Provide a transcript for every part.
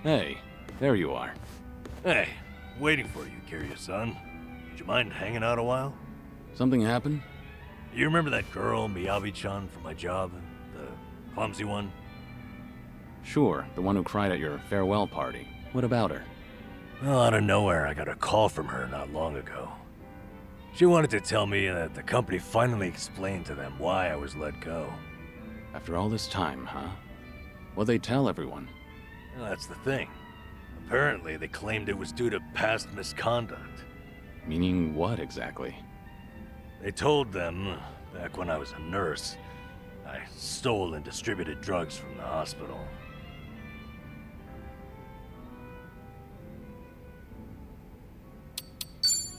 Hey, there you are. Hey, waiting for you, Kiryu-san. Would you mind hanging out a while? Something happened? You remember that girl, Miyabi-chan, from my job? The clumsy one? Sure, the one who cried at your farewell party. What about her? Well, out of nowhere, I got a call from her not long ago. She wanted to tell me that the company finally explained to them why I was let go. After all this time, huh? What'd they tell everyone? Well, that's the thing. Apparently, they claimed it was due to past misconduct. Meaning what exactly? They told them, back when I was a nurse, I stole and distributed drugs from the hospital.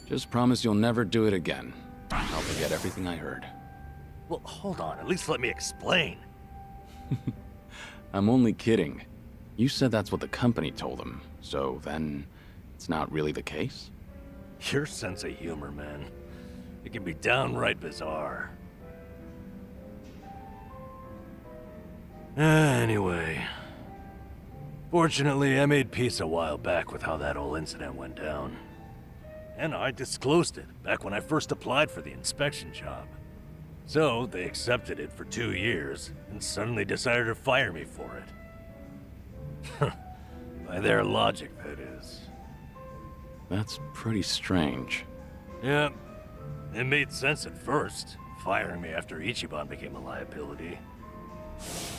Just promise you'll never do it again. I'll forget everything I heard. Well, hold on, at least let me explain. I'm only kidding. You said that's what the company told them, so then it's not really the case? Your sense of humor, man. It can be downright bizarre. Anyway. Fortunately, I made peace a while back with how that whole incident went down. And I disclosed it back when I first applied for the inspection job. So, they accepted it for 2 years, and suddenly decided to fire me for it. By their logic, that is. That's pretty strange. Yeah, it made sense at first, firing me after Ichiban became a liability. As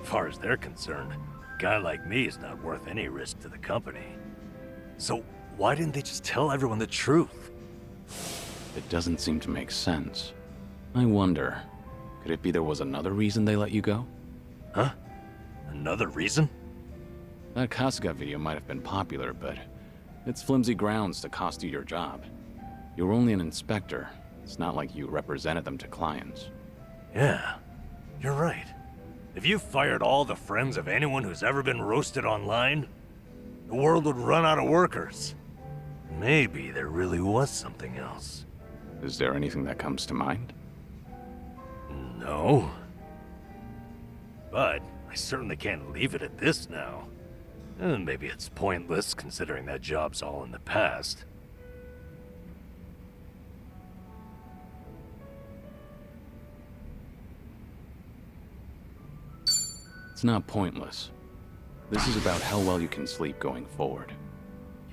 far as they're concerned, a guy like me is not worth any risk to the company. So, why didn't they just tell everyone the truth? It doesn't seem to make sense. I wonder, could it be there was another reason they let you go? Huh? Another reason? That Kasuga video might have been popular, but it's flimsy grounds to cost you your job. You were only an inspector. It's not like you represented them to clients. Yeah, you're right. If you fired all the friends of anyone who's ever been roasted online, the world would run out of workers. Maybe there really was something else. Is there anything that comes to mind? No. But I certainly can't leave it at this now. Maybe it's pointless, considering that job's all in the past. It's not pointless. This is about how well you can sleep going forward.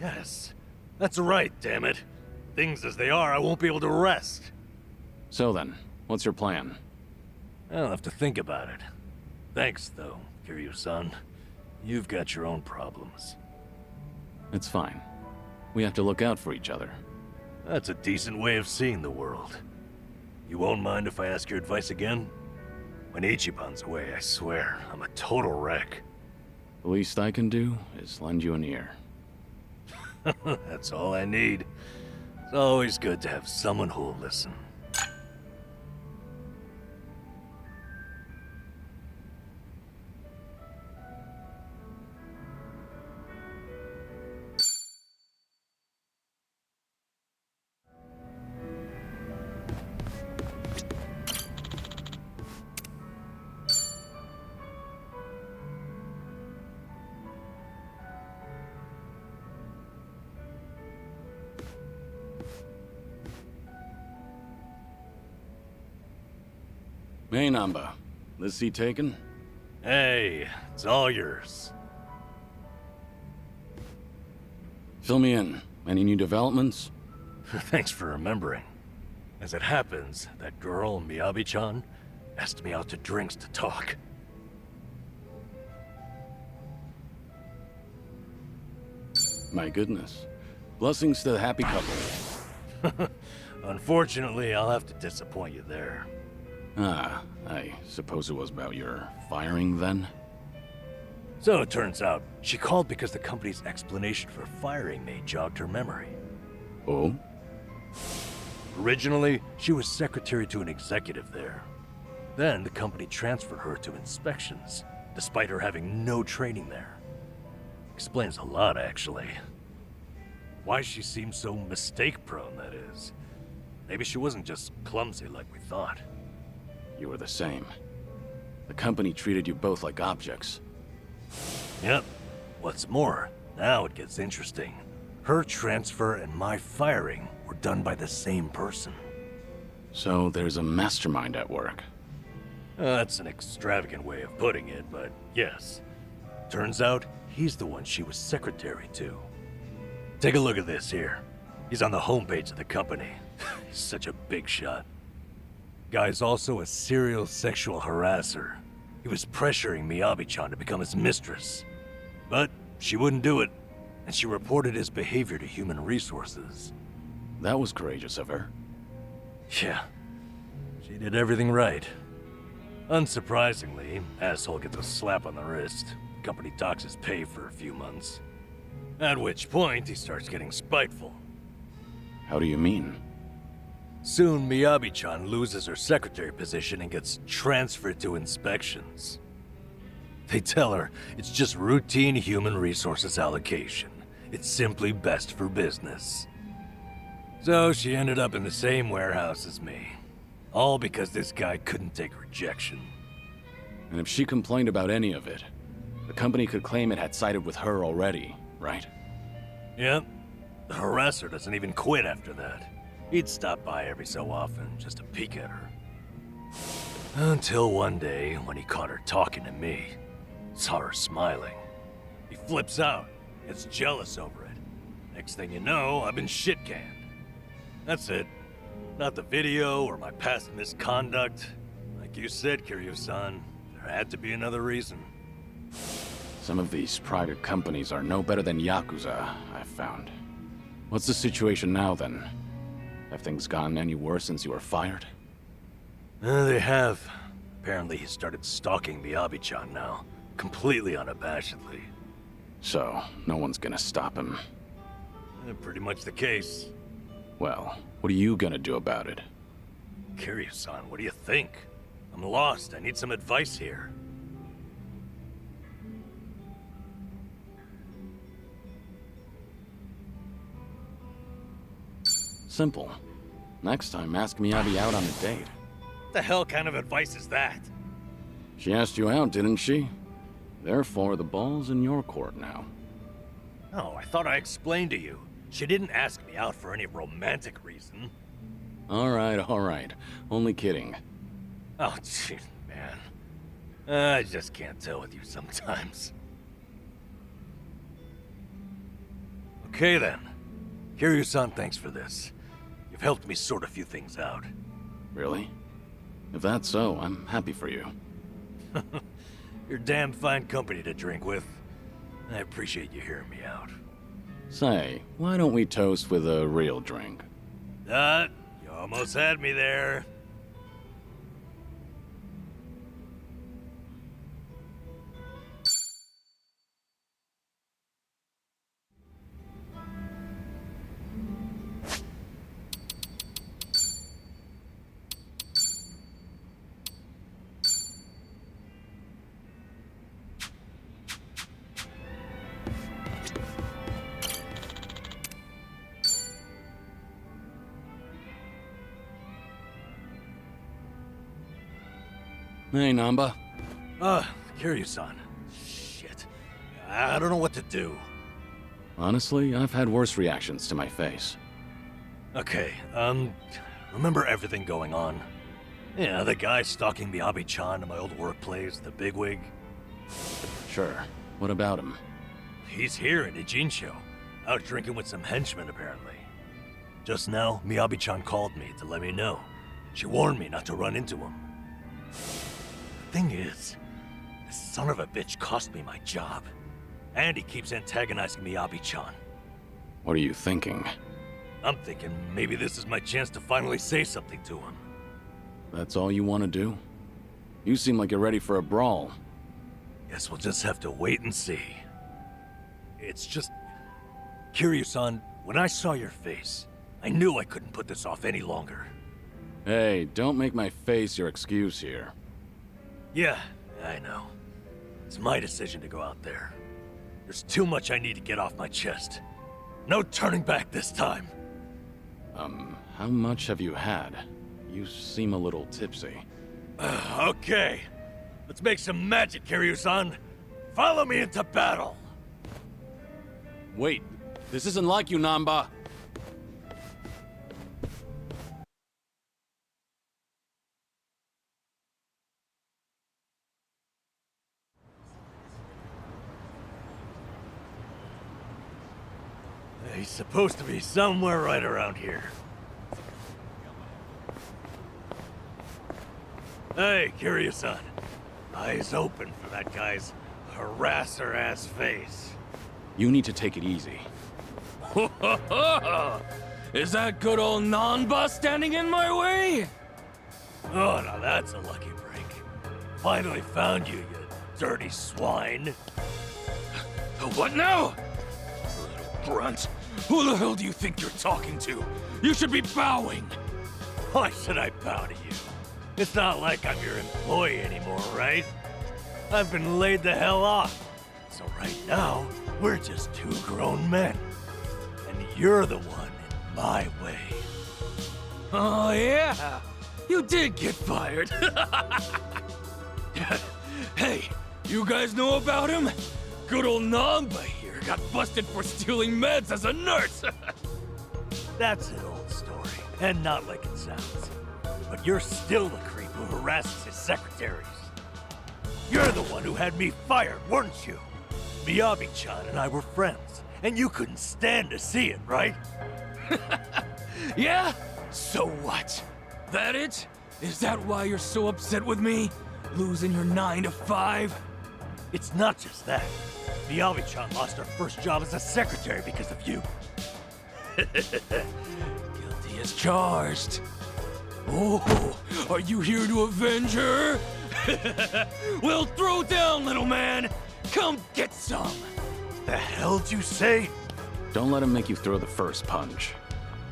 Yes, that's right, damn it. Things as they are, I won't be able to rest. So then, what's your plan? I'll have to think about it. Thanks, though, Kiryu-san. You've got your own problems. It's fine. We have to look out for each other. That's a decent way of seeing the world. You won't mind if I ask your advice again? When Ichiban's away, I swear, I'm a total wreck. The least I can do is lend you an ear. That's all I need. It's always good to have someone who'll listen. Hey, Namba. This seat taken? Hey, it's all yours. Fill me in. Any new developments? Thanks for remembering. As it happens, that girl, Miyabi-chan, asked me out to drinks to talk. My goodness. Blessings to the happy couple. Unfortunately, I'll have to disappoint you there. Ah, I suppose it was about your firing then? So it turns out, she called because the company's explanation for firing me jogged her memory. Oh? Originally, she was secretary to an executive there. Then the company transferred her to inspections, despite her having no training there. Explains a lot, actually. Why she seemed so mistake-prone, that is. Maybe she wasn't just clumsy like we thought. You were the same. The company treated you both like objects. Yep. What's more, now it gets interesting. Her transfer and my firing were done by the same person. So there's a mastermind at work. That's an extravagant way of putting it, but yes. Turns out, he's the one she was secretary to. Take a look at this here. He's on the homepage of the company. He's such a big shot. Guy's also a serial sexual harasser. He was pressuring Miyabi-chan to become his mistress. But she wouldn't do it, and she reported his behavior to Human Resources. That was courageous of her. Yeah, she did everything right. Unsurprisingly, asshole gets a slap on the wrist. Company docks his pay for a few months. At which point, he starts getting spiteful. How do you mean? Soon, Miyabi-chan loses her secretary position and gets transferred to inspections. They tell her it's just routine human resources allocation. It's simply best for business. So she ended up in the same warehouse as me. All because this guy couldn't take rejection. And if she complained about any of it, the company could claim it had sided with her already, right? Yep. The harasser doesn't even quit after that. He'd stop by every so often just to peek at her. Until one day, when he caught her talking to me, saw her smiling. He flips out, gets jealous over it. Next thing you know, I've been shit-canned. That's it. Not the video or my past misconduct. Like you said, Kiryu-san, there had to be another reason. Some of these private companies are no better than Yakuza, I've found. What's the situation now, then? Have things gotten any worse since you were fired? They have. Apparently he started stalking Miyabi-chan now, completely unabashedly. So, no one's gonna stop him. Pretty much the case. Well, what are you gonna do about it? Kiryu-san, what do you think? I'm lost. I need some advice here. Simple. Next time, ask Miyabi out on a date. What the hell kind of advice is that? She asked you out, didn't she? Therefore, the ball's in your court now. No, I thought I explained to you. She didn't ask me out for any romantic reason. All right. Only kidding. Oh, jeez, man. I just can't tell with you sometimes. Okay, then. Kiryu-san, thanks for this. You've helped me sort a few things out. Really? If that's so, I'm happy for you. You're damn fine company to drink with. I appreciate you hearing me out. Say, why don't we toast with a real drink? You almost had me there. Hey, Namba. Kiryu-san. Shit. I don't know what to do. Honestly, I've had worse reactions to my face. Okay, remember everything going on? Yeah, the guy stalking Miyabi-chan in my old workplace, the bigwig? Sure. What about him? He's here in Ijincho, out drinking with some henchmen apparently. Just now, Miyabi-chan called me to let me know. She warned me not to run into him. The thing is, this son of a bitch cost me my job. And he keeps antagonizing Miyabi-chan. What are you thinking? I'm thinking maybe this is my chance to finally say something to him. That's all you want to do? You seem like you're ready for a brawl. Guess we'll just have to wait and see. It's just... Kiryu-san, when I saw your face, I knew I couldn't put this off any longer. Hey, don't make my face your excuse here. Yeah, I know. It's my decision to go out there. There's too much I need to get off my chest. No turning back this time. How much have you had? You seem a little tipsy. Okay. Let's make some magic, Kiryu-san. Follow me into battle. Wait, this isn't like you, Namba. He's supposed to be somewhere right around here. Hey, Kiryu-san. Eyes open for that guy's harasser-ass face. You need to take it easy. Is that good old Nanba standing in my way? Oh, now that's a lucky break. Finally found you, you dirty swine. What now? Little grunt. Who the hell do you think you're talking to? You should be bowing. Why should I bow to you? It's not like I'm your employee anymore, right? I've been laid the hell off. So right now, we're just two grown men. And you're the one in my way. Oh yeah, you did get fired. Hey, you guys know about him? Good old Namba here got busted for stealing meds as a nurse. That's an old story, and not like it sounds. But you're still the creep who harasses his secretaries. You're the one who had me fired, weren't you? Miyabi-chan and I were friends, and you couldn't stand to see it, right? Yeah? So what? That it? Is that why you're so upset with me? Losing your 9 to 5? It's not just that. Miyabi-chan lost her first job as a secretary because of you. Guilty as charged. Oh, are you here to avenge her? Well, throw down, little man. Come get some. The hell'd you say? Don't let him make you throw the first punch.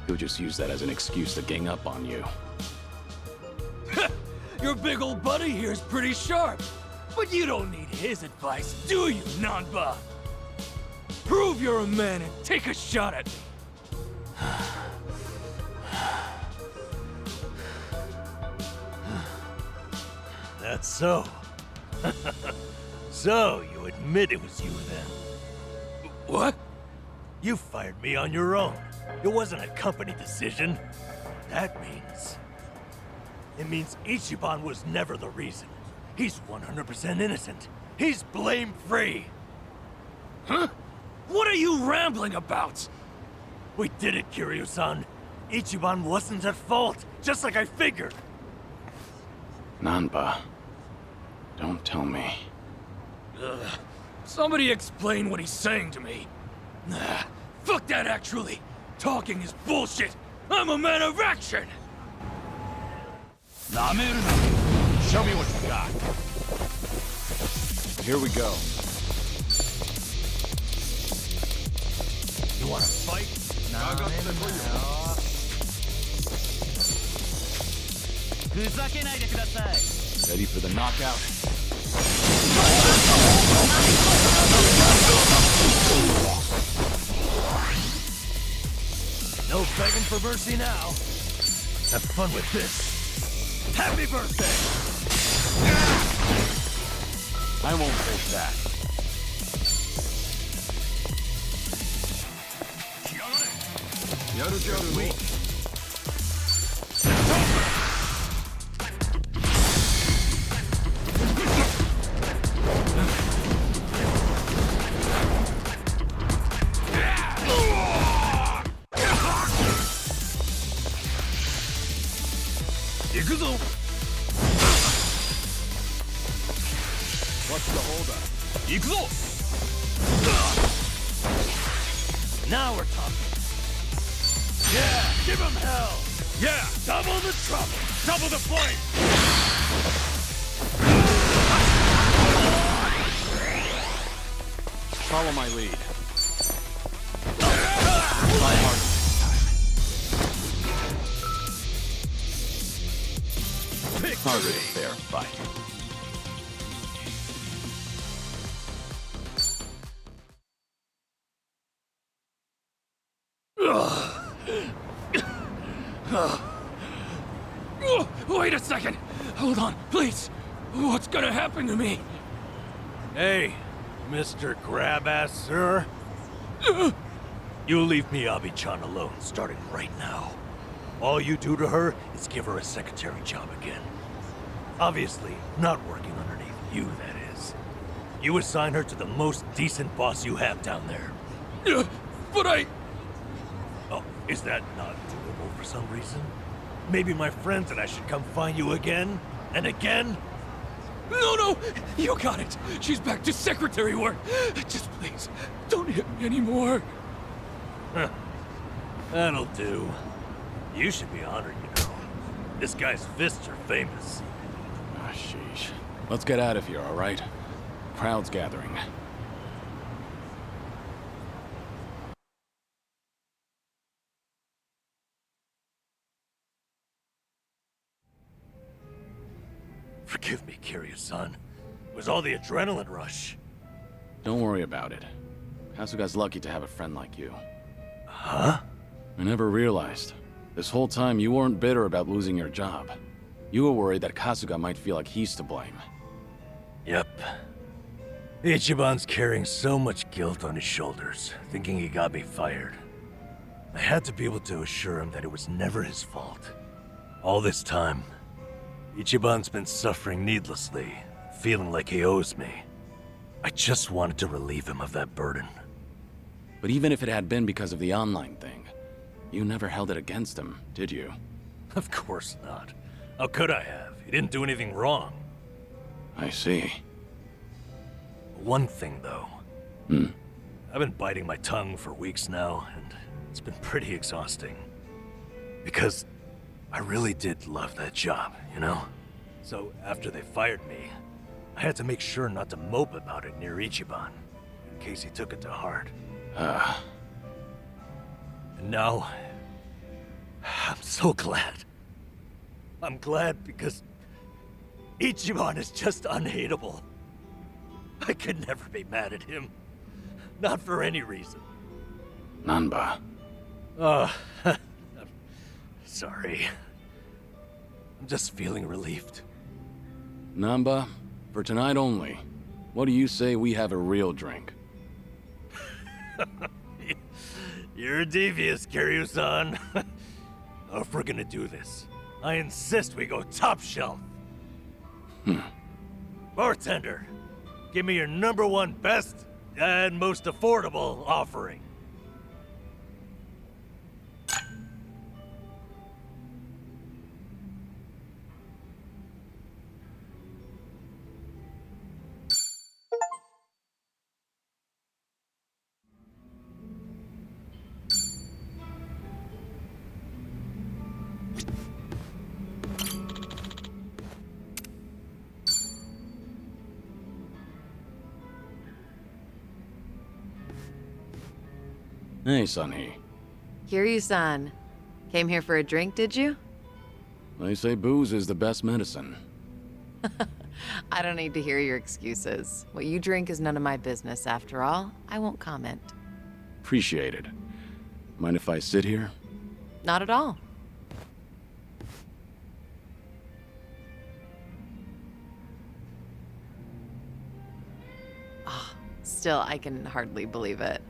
He'll just use that as an excuse to gang up on you. Your big old buddy here's pretty sharp. But you don't need his advice, do you, Nanba? Prove you're a man and take a shot at me. That's so. So, you admit it was you then? What? You fired me on your own. It wasn't a company decision. That means... It means Ichiban was never the reason. He's 100% innocent. He's blame-free. Huh? What are you rambling about? We did it, Kiryu-san. Ichiban wasn't at fault, just like I figured. Nanba, don't tell me. Somebody explain what he's saying to me. Nah, fuck that actually. Talking is bullshit. I'm a man of action. Show me what you got. Here we go. You wanna fight? Ready for the knockout? No begging for mercy now. Have fun with this. Happy birthday! I won't hold back. What's the holdup? Now we're talking. Yeah, give him hell! Yeah, Double the trouble! Double the point! Follow my lead. Try hard this time. Harder to fair fight. Wait a second! Hold on, please! What's gonna happen to me? Hey, Mr. Grab-Ass, sir. You leave Miyabi-chan alone starting right now. All you do to her is give her a secretary job again. Obviously, not working underneath you, that is. You assign her to the most decent boss you have down there. But I... Oh, is that not doable for some reason? Maybe my friends and I should come find you again and again? No, you got it. She's back to secretary work. Just please, don't hit me anymore. That'll do. You should be honored, you know. This guy's fists are famous. Ah, sheesh. Let's get out of here, all right? Crowd's gathering. Forgive me, Kiryu-san. It was all the adrenaline rush. Don't worry about it. Kasuga's lucky to have a friend like you. Huh? I never realized. This whole time you weren't bitter about losing your job. You were worried that Kasuga might feel like he's to blame. Yep. Ichiban's carrying so much guilt on his shoulders, thinking he got me fired. I had to be able to assure him that it was never his fault. All this time, Ichiban's been suffering needlessly, feeling like he owes me. I just wanted to relieve him of that burden. But even if it had been because of the online thing, you never held it against him, did you? Of course not. How could I have? He didn't do anything wrong. I see. One thing, though. I've been biting my tongue for weeks now, and it's been pretty exhausting. Because I really did love that job, you know? So after they fired me, I had to make sure not to mope about it near Ichiban, in case he took it to heart. And now, I'm so glad. I'm glad because Ichiban is just unhateable. I could never be mad at him. Not for any reason. Nanba. I'm sorry. I'm just feeling relieved. Namba, for tonight only, what do you say we have a real drink? You're devious, Kiryu-san. If we're gonna do this, I insist we go top shelf. Bartender, give me your #1 best and most affordable offering. Hey, Sunny. Kiryu-san. Came here for a drink, did you? They say booze is the best medicine. I don't need to hear your excuses. What you drink is none of my business, after all. I won't comment. Appreciate it. Mind if I sit here? Not at all. Still, I can hardly believe it.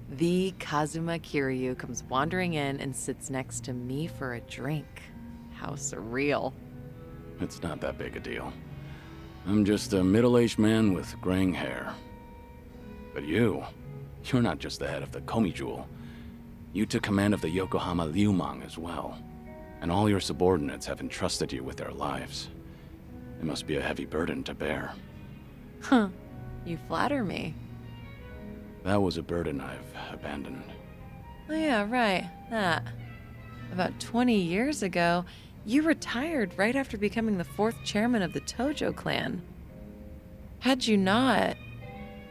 The Kazuma Kiryu comes wandering in and sits next to me for a drink. How surreal. It's not that big a deal. I'm just a middle-aged man with graying hair. But you're not just the head of the Komi Jewel. You took command of the Yokohama Liumang as well. And all your subordinates have entrusted you with their lives. It must be a heavy burden to bear. Huh. You flatter me. That was a burden I've abandoned. Oh yeah, right. That. About 20 years ago, you retired right after becoming the 4th chairman of the Tojo clan. Had you not,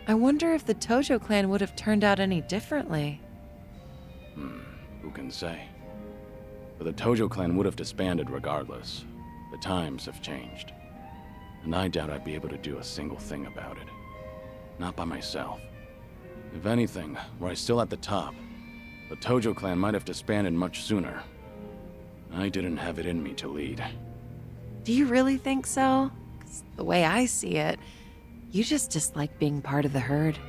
I wonder if the Tojo clan would have turned out any differently. Who can say? But the Tojo clan would have disbanded regardless. The times have changed. And I doubt I'd be able to do a single thing about it. Not by myself. If anything, were I still at the top, the Tojo clan might have disbanded much sooner. I didn't have it in me to lead. Do you really think so? 'Cause the way I see it, you just dislike being part of the herd.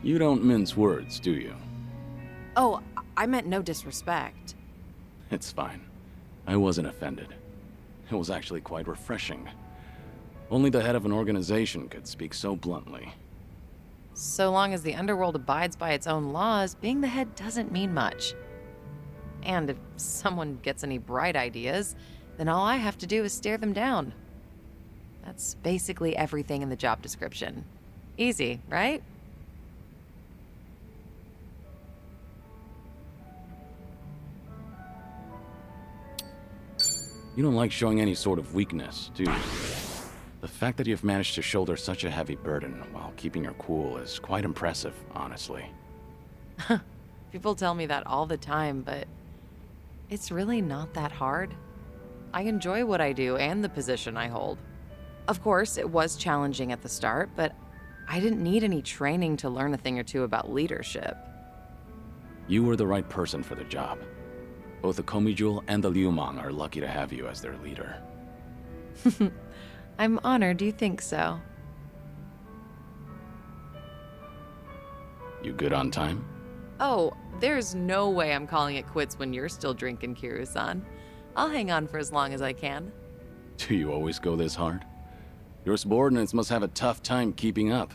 You don't mince words, do you? Oh, I meant no disrespect. It's fine. I wasn't offended. It was actually quite refreshing. Only the head of an organization could speak so bluntly. So long as the underworld abides by its own laws, being the head doesn't mean much. And if someone gets any bright ideas, then all I have to do is stare them down. That's basically everything in the job description. Easy, right? You don't like showing any sort of weakness, do you? The fact that you've managed to shoulder such a heavy burden while keeping your cool is quite impressive, honestly. People tell me that all the time, but it's really not that hard. I enjoy what I do and the position I hold. Of course, it was challenging at the start, but I didn't need any training to learn a thing or two about leadership. You were the right person for the job. Both the Komijul and the Liumang are lucky to have you as their leader. I'm honored you think so. You good on time? Oh, there's no way I'm calling it quits when you're still drinking, Kiryu-san. I'll hang on for as long as I can. Do you always go this hard? Your subordinates must have a tough time keeping up.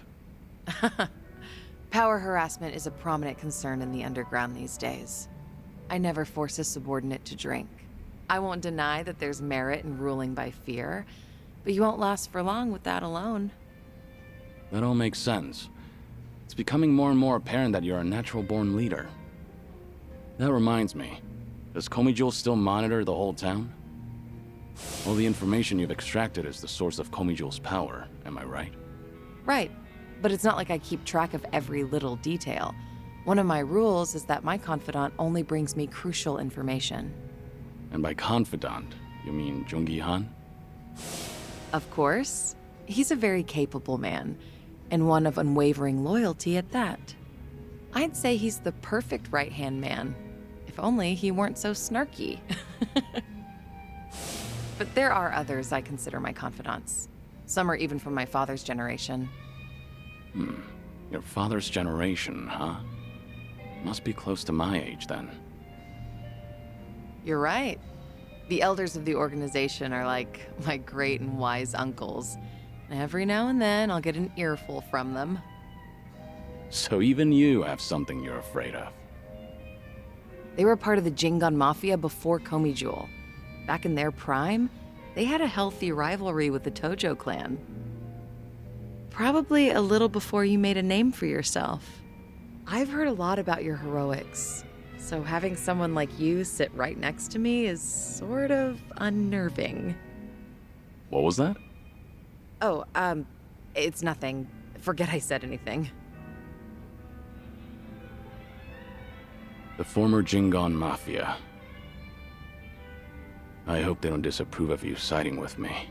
Power harassment is a prominent concern in the underground these days. I never force a subordinate to drink. I won't deny that there's merit in ruling by fear, but you won't last for long with that alone. That all makes sense. It's becoming more and more apparent that you're a natural-born leader. That reminds me, does Komijul still monitor the whole town? All the information you've extracted is the source of Komijul's power, am I right? Right, but it's not like I keep track of every little detail. One of my rules is that my confidant only brings me crucial information. And by confidant, you mean Jungi Han? Of course. He's a very capable man, and one of unwavering loyalty at that. I'd say he's the perfect right-hand man, if only he weren't so snarky. But there are others I consider my confidants. Some are even from my father's generation. Your father's generation, huh? Must be close to my age, then. You're right. The elders of the organization are like my great and wise uncles. Every now and then, I'll get an earful from them. So even you have something you're afraid of. They were part of the Jingon Mafia before Komijul. Back in their prime, they had a healthy rivalry with the Tojo clan. Probably a little before you made a name for yourself. I've heard a lot about your heroics, so having someone like you sit right next to me is sort of unnerving. What was that? Oh, it's nothing. Forget I said anything. The former Jingon Mafia. I hope they don't disapprove of you siding with me.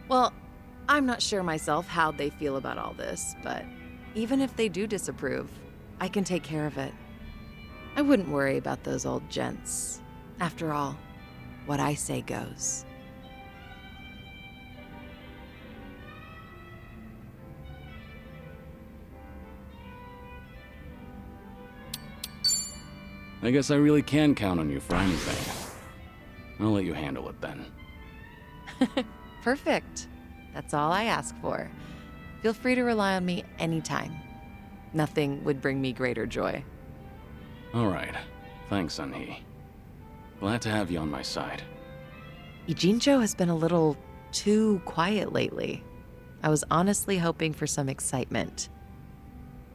Well, I'm not sure myself how they feel about all this, but even if they do disapprove, I can take care of it. I wouldn't worry about those old gents. After all, what I say goes. I guess I really can count on you for anything. I'll let you handle it then. Perfect. That's all I ask for. Feel free to rely on me anytime. Nothing would bring me greater joy. All right. Thanks, Sunhee. Glad to have you on my side. Ijincho has been a little too quiet lately. I was honestly hoping for some excitement.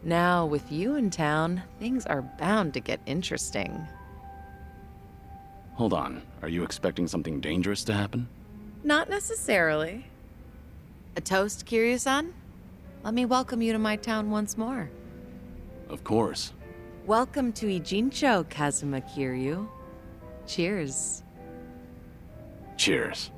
Now, with you in town, things are bound to get interesting. Hold on. Are you expecting something dangerous to happen? Not necessarily. A toast, Kiryu-san? Let me welcome you to my town once more. Of course. Welcome to Ijincho, Kazuma Kiryu. Cheers. Cheers.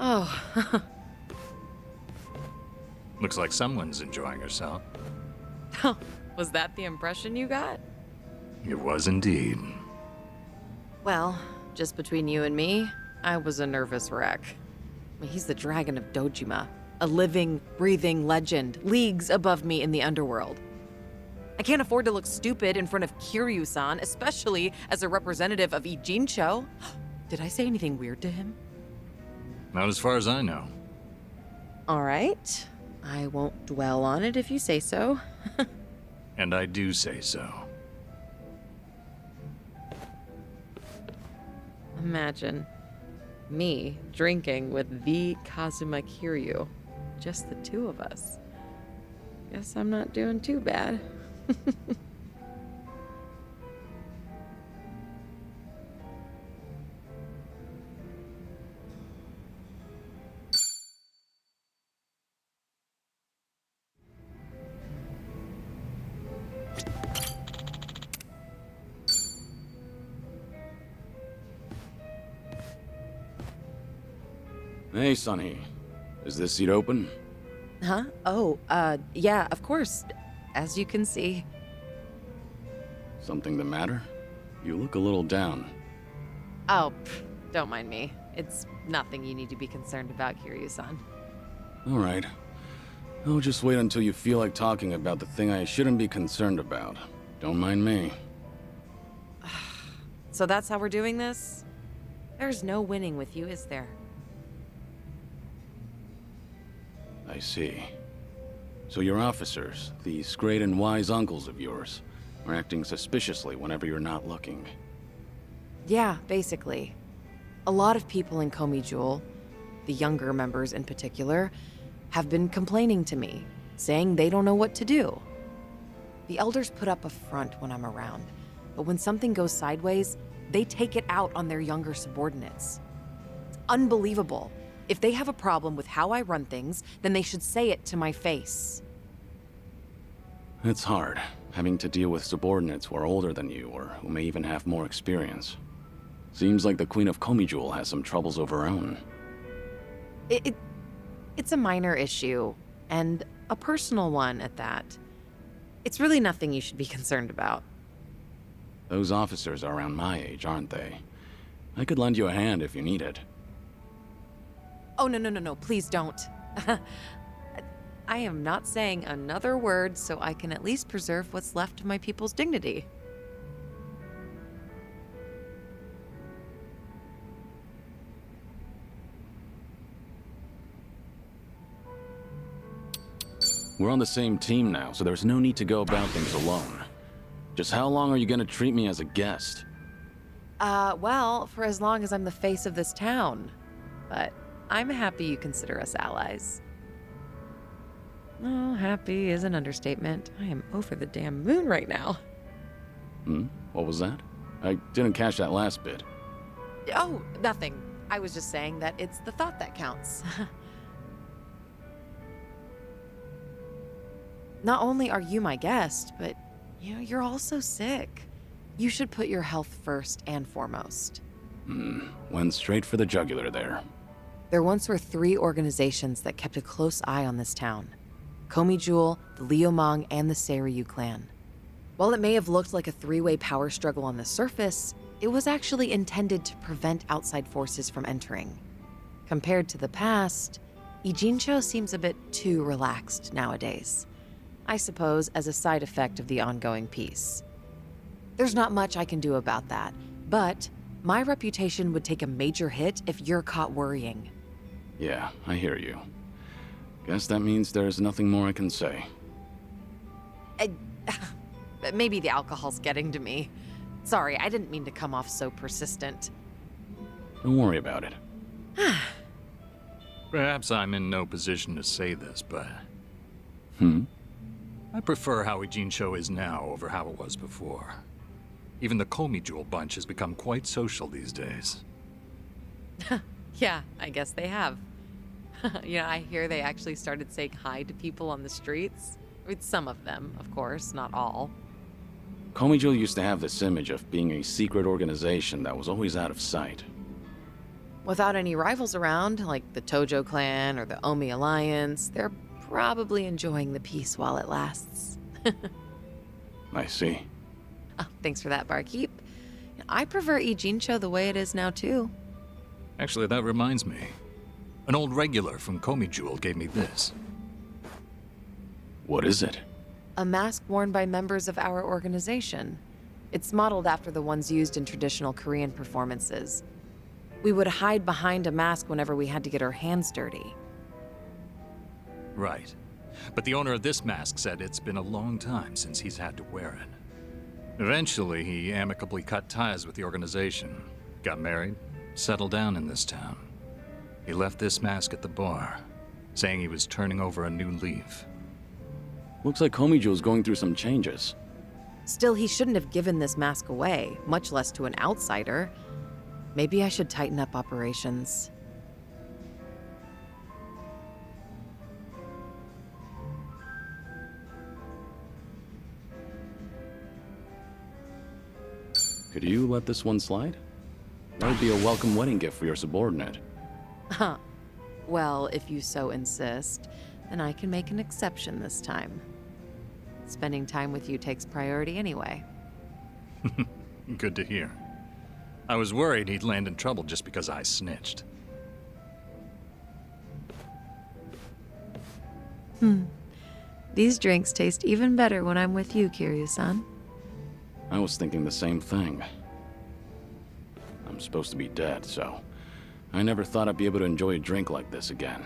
Oh, Looks like someone's enjoying herself. Was that the impression you got? It was indeed. Well, just between you and me, I was a nervous wreck. I mean, he's the Dragon of Dojima, a living, breathing legend, leagues above me in the underworld. I can't afford to look stupid in front of Kiryu-san, especially as a representative of Ijincho. Did I say anything weird to him? Not as far as I know. All right. I won't dwell on it if you say so. And I do say so. Imagine me drinking with the Kazuma Kiryu. Just the two of us. Guess I'm not doing too bad. Hey, Sonny. Is this seat open? Huh? Oh, yeah, of course. As you can see. Something the matter? You look a little down. Oh, don't mind me. It's nothing you need to be concerned about, Kiryu-san. All right. I'll just wait until you feel like talking about the thing I shouldn't be concerned about. Don't mind me. So that's how we're doing this? There's no winning with you, is there? I see. So your officers, these great and wise uncles of yours, are acting suspiciously whenever you're not looking. Yeah, basically. A lot of people in Komi Jewel, the younger members in particular, have been complaining to me, saying they don't know what to do. The elders put up a front when I'm around, but when something goes sideways, they take it out on their younger subordinates. It's unbelievable. If they have a problem with how I run things, then they should say it to my face. It's hard, having to deal with subordinates who are older than you or who may even have more experience. Seems like the Queen of Komi Jewel has some troubles of her own. It's a minor issue, and a personal one at that. It's really nothing you should be concerned about. Those officers are around my age, aren't they? I could lend you a hand if you need it. Oh, no, please don't. I am not saying another word so I can at least preserve what's left of my people's dignity. We're on the same team now, so there's no need to go about things alone. Just how long are you gonna treat me as a guest? Well, for as long as I'm the face of this town. But I'm happy you consider us allies. Oh, happy is an understatement. I am over the damn moon right now. What was that? I didn't catch that last bit. Oh, nothing. I was just saying that it's the thought that counts. Not only are you my guest, but you're also sick. You should put your health first and foremost. Went straight for the jugular there. There once were 3 organizations that kept a close eye on this town. Komi Jewel, the Liumang, and the Seiryu clan. While it may have looked like a 3-way power struggle on the surface, it was actually intended to prevent outside forces from entering. Compared to the past, Ijincho seems a bit too relaxed nowadays. I suppose as a side effect of the ongoing peace. There's not much I can do about that, but my reputation would take a major hit if you're caught worrying. Yeah, I hear you. Guess that means there's nothing more I can say. Maybe the alcohol's getting to me. Sorry, I didn't mean to come off so persistent. Don't worry about it. Perhaps I'm in no position to say this, but I prefer how Ijincho is now over how it was before. Even the Komi Jewel bunch has become quite social these days. Yeah, I guess they have. I hear they actually started saying hi to people on the streets. I mean, some of them, of course, not all. Komi Jewel used to have this image of being a secret organization that was always out of sight. Without any rivals around, like the Tojo clan or the Omi Alliance, they're probably enjoying the peace while it lasts. I see. Oh, thanks for that, barkeep. I prefer Ijincho the way it is now, too. Actually, that reminds me. An old regular from Komi Jewel gave me this. What is it? A mask worn by members of our organization. It's modeled after the ones used in traditional Korean performances. We would hide behind a mask whenever we had to get our hands dirty. Right. But the owner of this mask said it's been a long time since he's had to wear it. Eventually, he amicably cut ties with the organization, got married, settled down in this town. He left this mask at the bar, saying he was turning over a new leaf. Looks like Komiju's going through some changes. Still, he shouldn't have given this mask away, much less to an outsider. Maybe I should tighten up operations. Could you let this one slide? That would be a welcome wedding gift for your subordinate. Huh. Well, if you so insist, then I can make an exception this time. Spending time with you takes priority anyway. Good to hear. I was worried he'd land in trouble just because I snitched. These drinks taste even better when I'm with you, Kiryu-san. I was thinking the same thing. I'm supposed to be dead, so I never thought I'd be able to enjoy a drink like this again.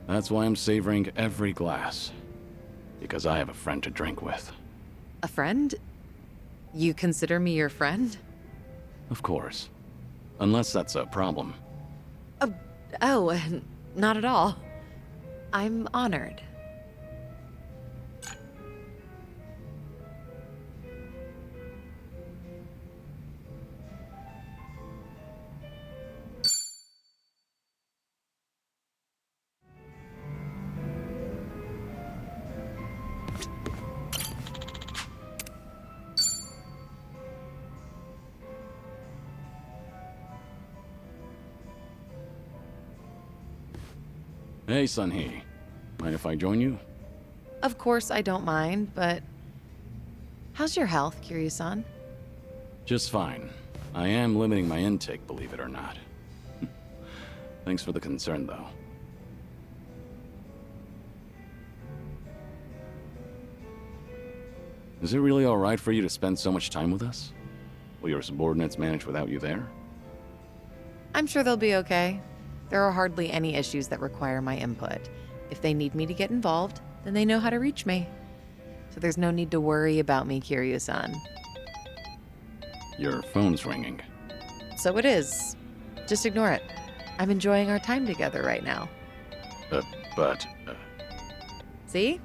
That's why I'm savoring every glass. Because I have a friend to drink with. A friend? You consider me your friend? Of course. Unless that's a problem. Oh, not at all. I'm honored. Hey, Sunhee. Mind if I join you? Of course I don't mind, but... How's your health, Kiryu-san? Just fine. I am limiting my intake, believe it or not. Thanks for the concern, though. Is it really alright for you to spend so much time with us? Will your subordinates manage without you there? I'm sure they'll be okay. There are hardly any issues that require my input. If they need me to get involved, then they know how to reach me. So there's no need to worry about me, Kiryu-san. Your phone's ringing. So it is. Just ignore it. I'm enjoying our time together right now. But See?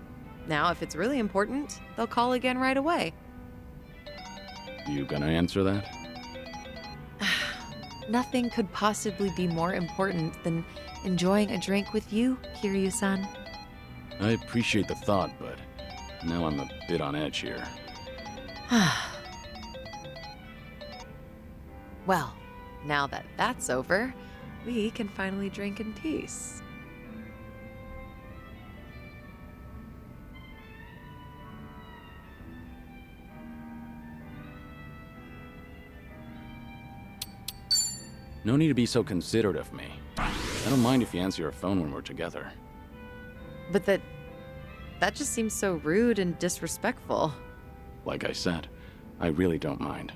Now, if it's really important, they'll call again right away. you gonna answer that? Nothing could possibly be more important than enjoying a drink with you, Kiryu-san. I appreciate the thought, but now I'm a bit on edge here. Well, now that that's over, we can finally drink in peace. No need to be so considerate of me. I don't mind if you answer your phone when we're together. But that just seems so rude and disrespectful. Like I said, I really don't mind.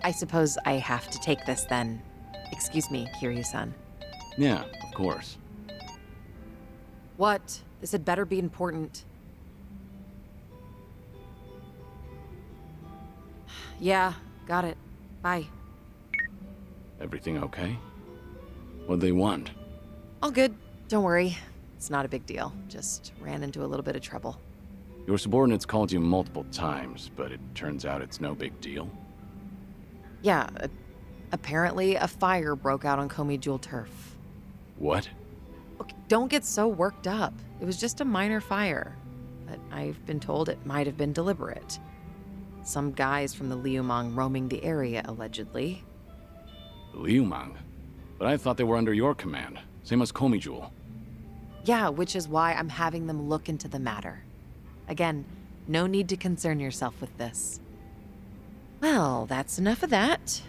I suppose I have to take this then. Excuse me, Kiryu-san. Yeah, of course. What? This had better be important. Yeah, got it. Bye. Everything okay? What'd they want? All good. Don't worry. It's not a big deal. Just ran into a little bit of trouble. Your subordinates called you multiple times, but it turns out it's no big deal. Yeah, apparently a fire broke out on Komi Jewel turf. What? Okay, don't get so worked up. It was just a minor fire. But I've been told it might have been deliberate. Some guys from the Liumang roaming the area, allegedly. Liumang? But I thought they were under your command, same as Komi Jewel. Yeah, which is why I'm having them look into the matter. Again, no need to concern yourself with this. Well, that's enough of that.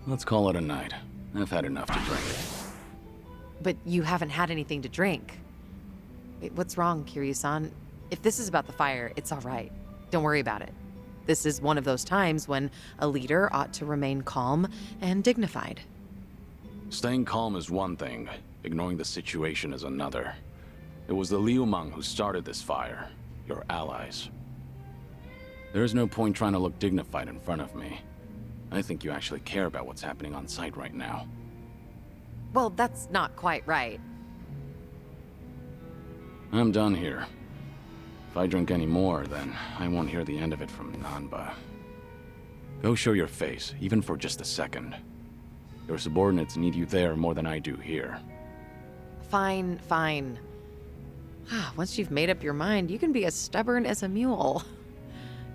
Let's call it a night. I've had enough to drink. But you haven't had anything to drink. Wait, what's wrong, Kiryu-san? If this is about the fire, it's all right. Don't worry about it. This is one of those times when a leader ought to remain calm and dignified. Staying calm is one thing, ignoring the situation is another. It was the Liu Mang who started this fire, your allies. There is no point trying to look dignified in front of me. I think you actually care about what's happening on site right now. Well, that's not quite right. I'm done here. If I drink any more, then I won't hear the end of it from Nanba. Go show your face, even for just a second. Your subordinates need you there more than I do here. Fine, fine. Once you've made up your mind, you can be as stubborn as a mule.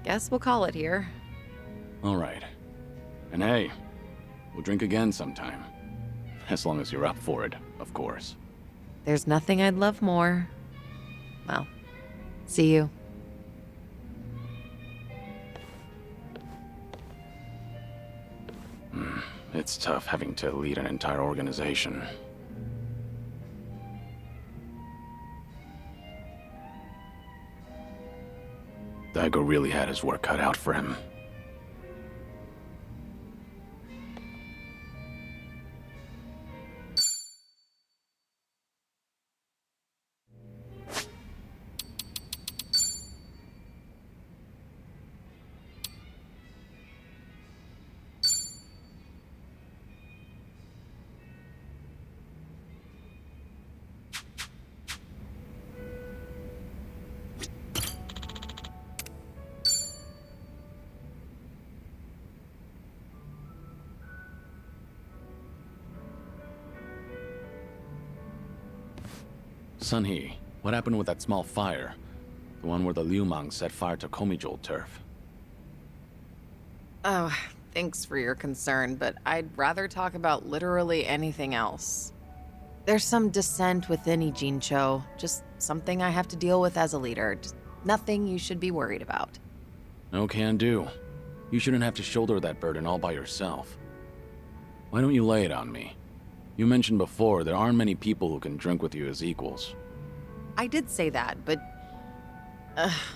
Guess we'll call it here. All right. And hey, we'll drink again sometime. As long as you're up for it, of course. There's nothing I'd love more. Well, see you. It's tough having to lead an entire organization. Daigo really had his work cut out for him. Sunhee, what happened with that small fire? The one where the Liu Mang set fire to Komijul turf. Oh, thanks for your concern, but I'd rather talk about literally anything else. There's some dissent within Ijincho, just something I have to deal with as a leader. Just nothing you should be worried about. No can do. You shouldn't have to shoulder that burden all by yourself. Why don't you lay it on me? You mentioned before there aren't many people who can drink with you as equals. I did say that, but...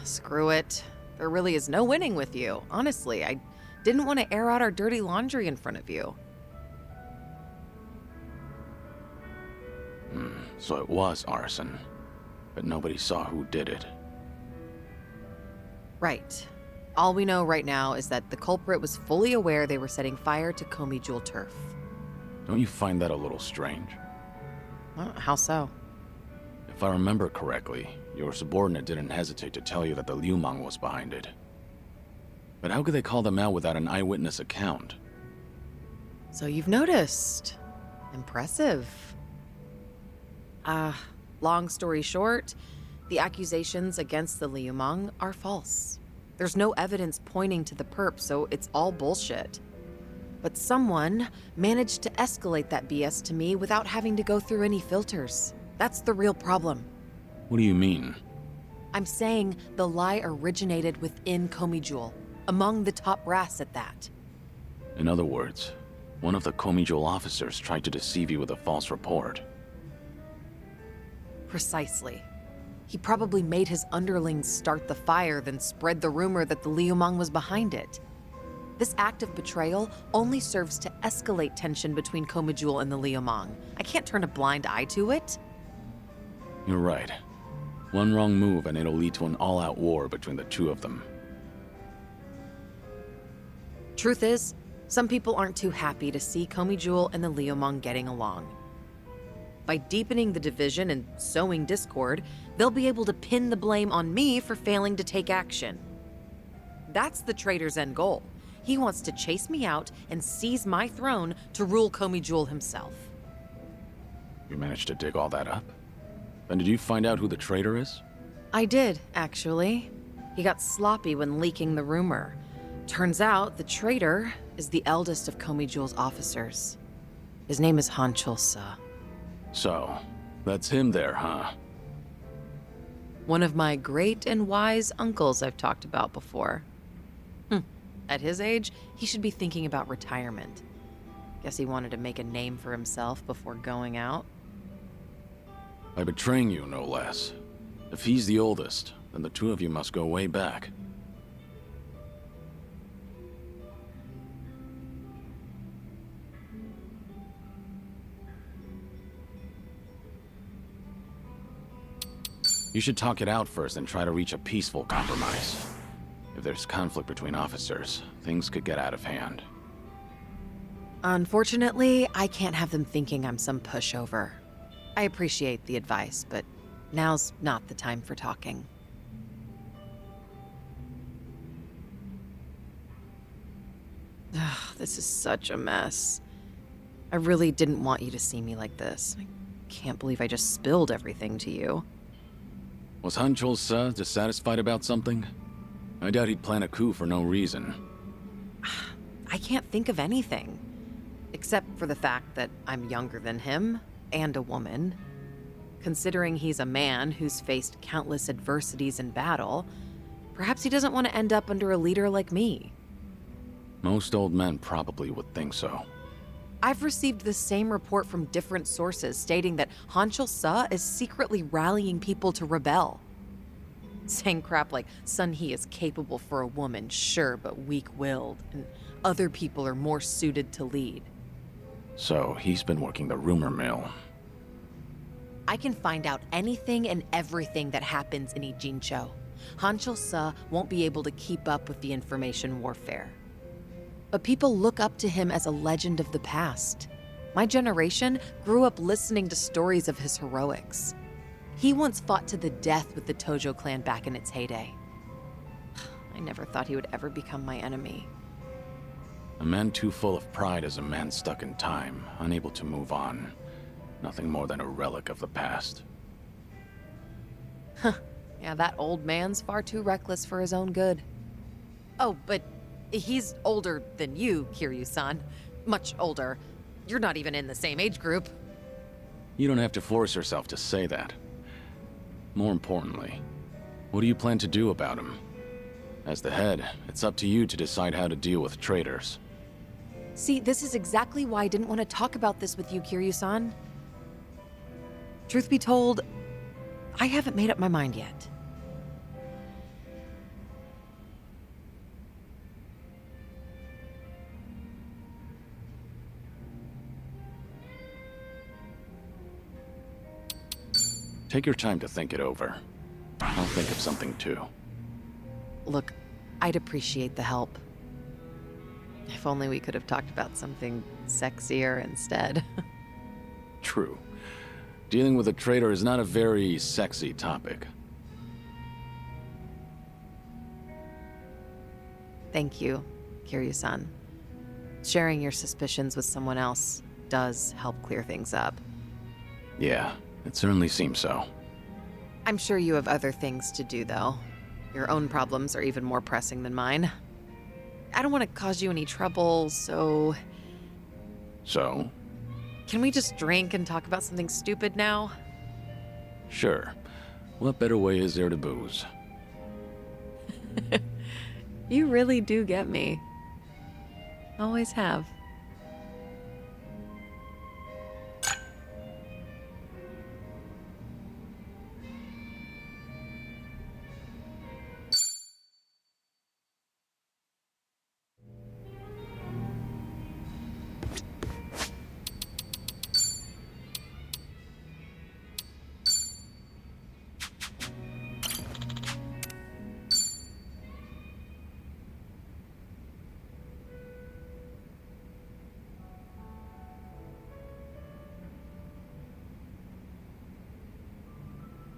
screw it. There really is no winning with you, honestly. I didn't want to air out our dirty laundry in front of you. So it was arson. But nobody saw who did it. Right. All we know right now is that the culprit was fully aware they were setting fire to Komijul turf. Don't you find that a little strange? Well, how so? If I remember correctly, your subordinate didn't hesitate to tell you that the Liu Mang was behind it. But how could they call them out without an eyewitness account? So you've noticed. Impressive. Long story short, the accusations against the Liu Mang are false. There's no evidence pointing to the perp, so it's all bullshit. But someone managed to escalate that BS to me without having to go through any filters. That's the real problem. What do you mean? I'm saying the lie originated within Komijul, among the top brass at that. In other words, one of the Komijul officers tried to deceive you with a false report. Precisely. He probably made his underlings start the fire, then spread the rumor that the Liu Mang was behind it. This act of betrayal only serves to escalate tension between Komijul and the Liu Mang. I can't turn a blind eye to it. You're right. One wrong move and it'll lead to an all-out war between the two of them. Truth is, some people aren't too happy to see Komijul and the Liu Mang getting along. By deepening the division and sowing discord, they'll be able to pin the blame on me for failing to take action. That's the traitor's end goal. He wants to chase me out and seize my throne to rule Komijul himself. You managed to dig all that up? And did you find out who the traitor is? I did, actually. He got sloppy when leaking the rumor. Turns out the traitor is the eldest of Komi Jewel's officers. His name is Han Chul-sa. So, that's him there, huh? One of my great and wise uncles I've talked about before. At his age, he should be thinking about retirement. Guess he wanted to make a name for himself before going out. By betraying you, no less. If he's the oldest, then the two of you must go way back. You should talk it out first and try to reach a peaceful compromise. If there's conflict between officers, things could get out of hand. Unfortunately, I can't have them thinking I'm some pushover. I appreciate the advice, but now's not the time for talking. Ugh, this is such a mess. I really didn't want you to see me like this. I can't believe I just spilled everything to you. Was Han Chul-sa dissatisfied about something? I doubt he'd plan a coup for no reason. I can't think of anything. Except for the fact that I'm younger than him, and a woman. Considering he's a man who's faced countless adversities in battle, perhaps he doesn't want to end up under a leader like me. Most old men probably would think so. I've received the same report from different sources stating that Han Chul-sa is secretly rallying people to rebel. Saying crap like, Sun He is capable for a woman, sure, but weak-willed, and other people are more suited to lead. So, he's been working the rumor mill. I can find out anything and everything that happens in Ijincho. Han Chul-sa won't be able to keep up with the information warfare. But people look up to him as a legend of the past. My generation grew up listening to stories of his heroics. He once fought to the death with the Tojo clan back in its heyday. I never thought he would ever become my enemy. A man too full of pride is a man stuck in time, unable to move on. Nothing more than a relic of the past. Yeah, that old man's far too reckless for his own good. Oh, but he's older than you, Kiryu-san. Much older. You're not even in the same age group. You don't have to force yourself to say that. More importantly, what do you plan to do about him? As the head, it's up to you to decide how to deal with traitors. See, this is exactly why I didn't want to talk about this with you, Kiryu-san. Truth be told, I haven't made up my mind yet. Take your time to think it over. I'll think of something too. Look, I'd appreciate the help. If only we could have talked about something sexier instead. True. Dealing with a traitor is not a very sexy topic. Thank you, Kiryu-san. Sharing your suspicions with someone else does help clear things up. Yeah, it certainly seems so. I'm sure you have other things to do, though. Your own problems are even more pressing than mine. I don't want to cause you any trouble, so... So? Can we just drink and talk about something stupid now? Sure. What better way is there to booze? You really do get me. Always have.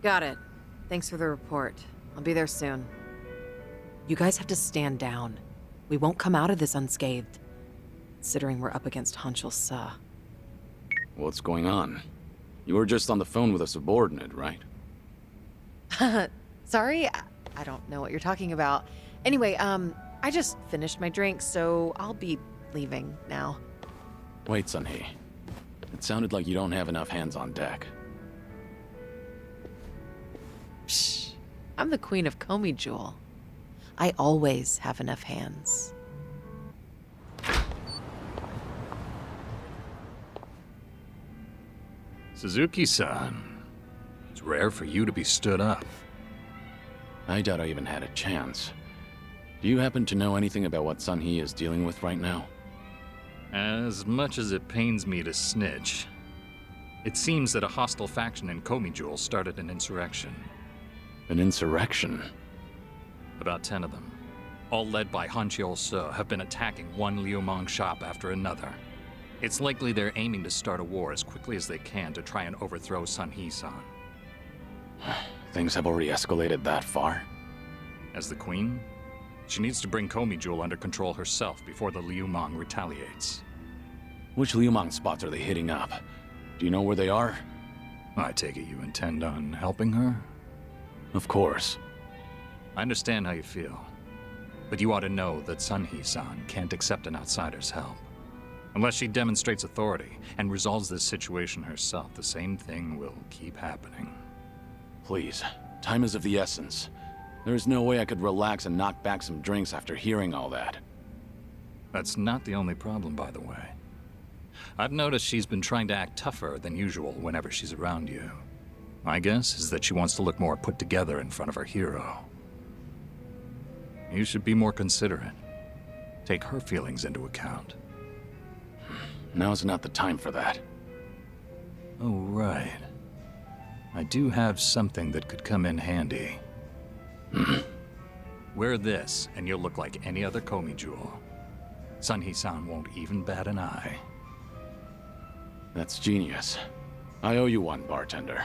Got it. Thanks for the report. I'll be there soon. You guys have to stand down. We won't come out of this unscathed. Considering we're up against Han Chul-sa. What's going on? You were just on the phone with a subordinate, right? Sorry, I don't know what you're talking about. Anyway, I just finished my drink, so I'll be leaving now. Wait, Sun-Hee. It sounded like you don't have enough hands on deck. Psh, I'm the queen of Komi Jewel. I always have enough hands. Suzuki-san, it's rare for you to be stood up. I doubt I even had a chance. Do you happen to know anything about what Sun-Hee is dealing with right now? As much as it pains me to snitch, it seems that a hostile faction in Komi Jewel started an insurrection. An insurrection? About 10 of them, all led by Hanchiol Se, have been attacking one Liu Mong shop after another. It's likely they're aiming to start a war as quickly as they can to try and overthrow Sun-Hee-san. Things have already escalated that far? As the queen, she needs to bring Komi Jewel under control herself before the Liu Mong retaliates. Which Liu Mong spots are they hitting up? Do you know where they are? I take it you intend on helping her? Of course. I understand how you feel, but you ought to know that Sun-Hee-san can't accept an outsider's help. Unless she demonstrates authority and resolves this situation herself, the same thing will keep happening. Please, time is of the essence. There is no way I could relax and knock back some drinks after hearing all that. That's not the only problem, by the way. I've noticed she's been trying to act tougher than usual whenever she's around you. My guess is that she wants to look more put together in front of her hero. You should be more considerate. Take her feelings into account. Now's not the time for that. Oh, right. I do have something that could come in handy. Wear this, and you'll look like any other Komi Jewel. Sun-Hee-san won't even bat an eye. That's genius. I owe you one, bartender.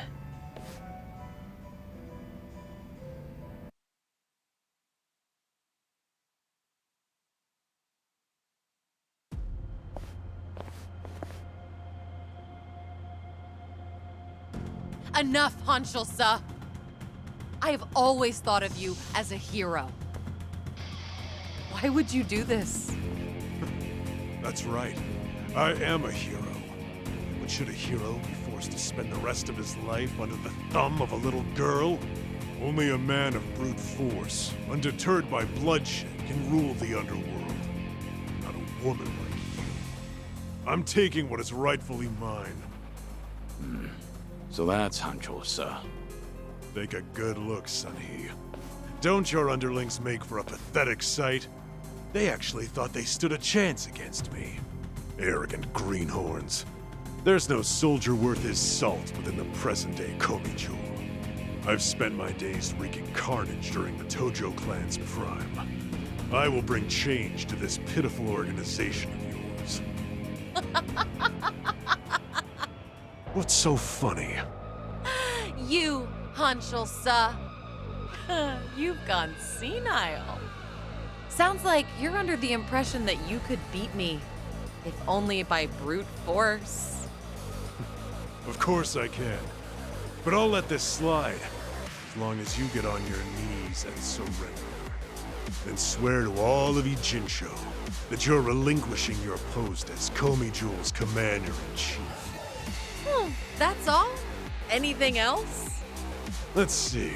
Enough, Hanchiol-se! I have always thought of you as a hero. Why would you do this? That's right. I am a hero. But should a hero be forced to spend the rest of his life under the thumb of a little girl? Only a man of brute force, undeterred by bloodshed, can rule the underworld. Not a woman like you. I'm taking what is rightfully mine. So that's Hanchiol-se. Take a good look, Sun-Hee. Don't your underlings make for a pathetic sight? They actually thought they stood a chance against me. Arrogant greenhorns. There's no soldier worth his salt within the present-day Komi Jewel. I've spent my days wreaking carnage during the Tojo clan's prime. I will bring change to this pitiful organization of yours. What's so funny? You, Hanchiol-se. You've gone senile. Sounds like you're under the impression that you could beat me, if only by brute force. Of course I can. But I'll let this slide, as long as you get on your knees and surrender. Then swear to all of Ijincho that you're relinquishing your post as Komi Jewel's commander-in-chief. That's all? Anything else? Let's see.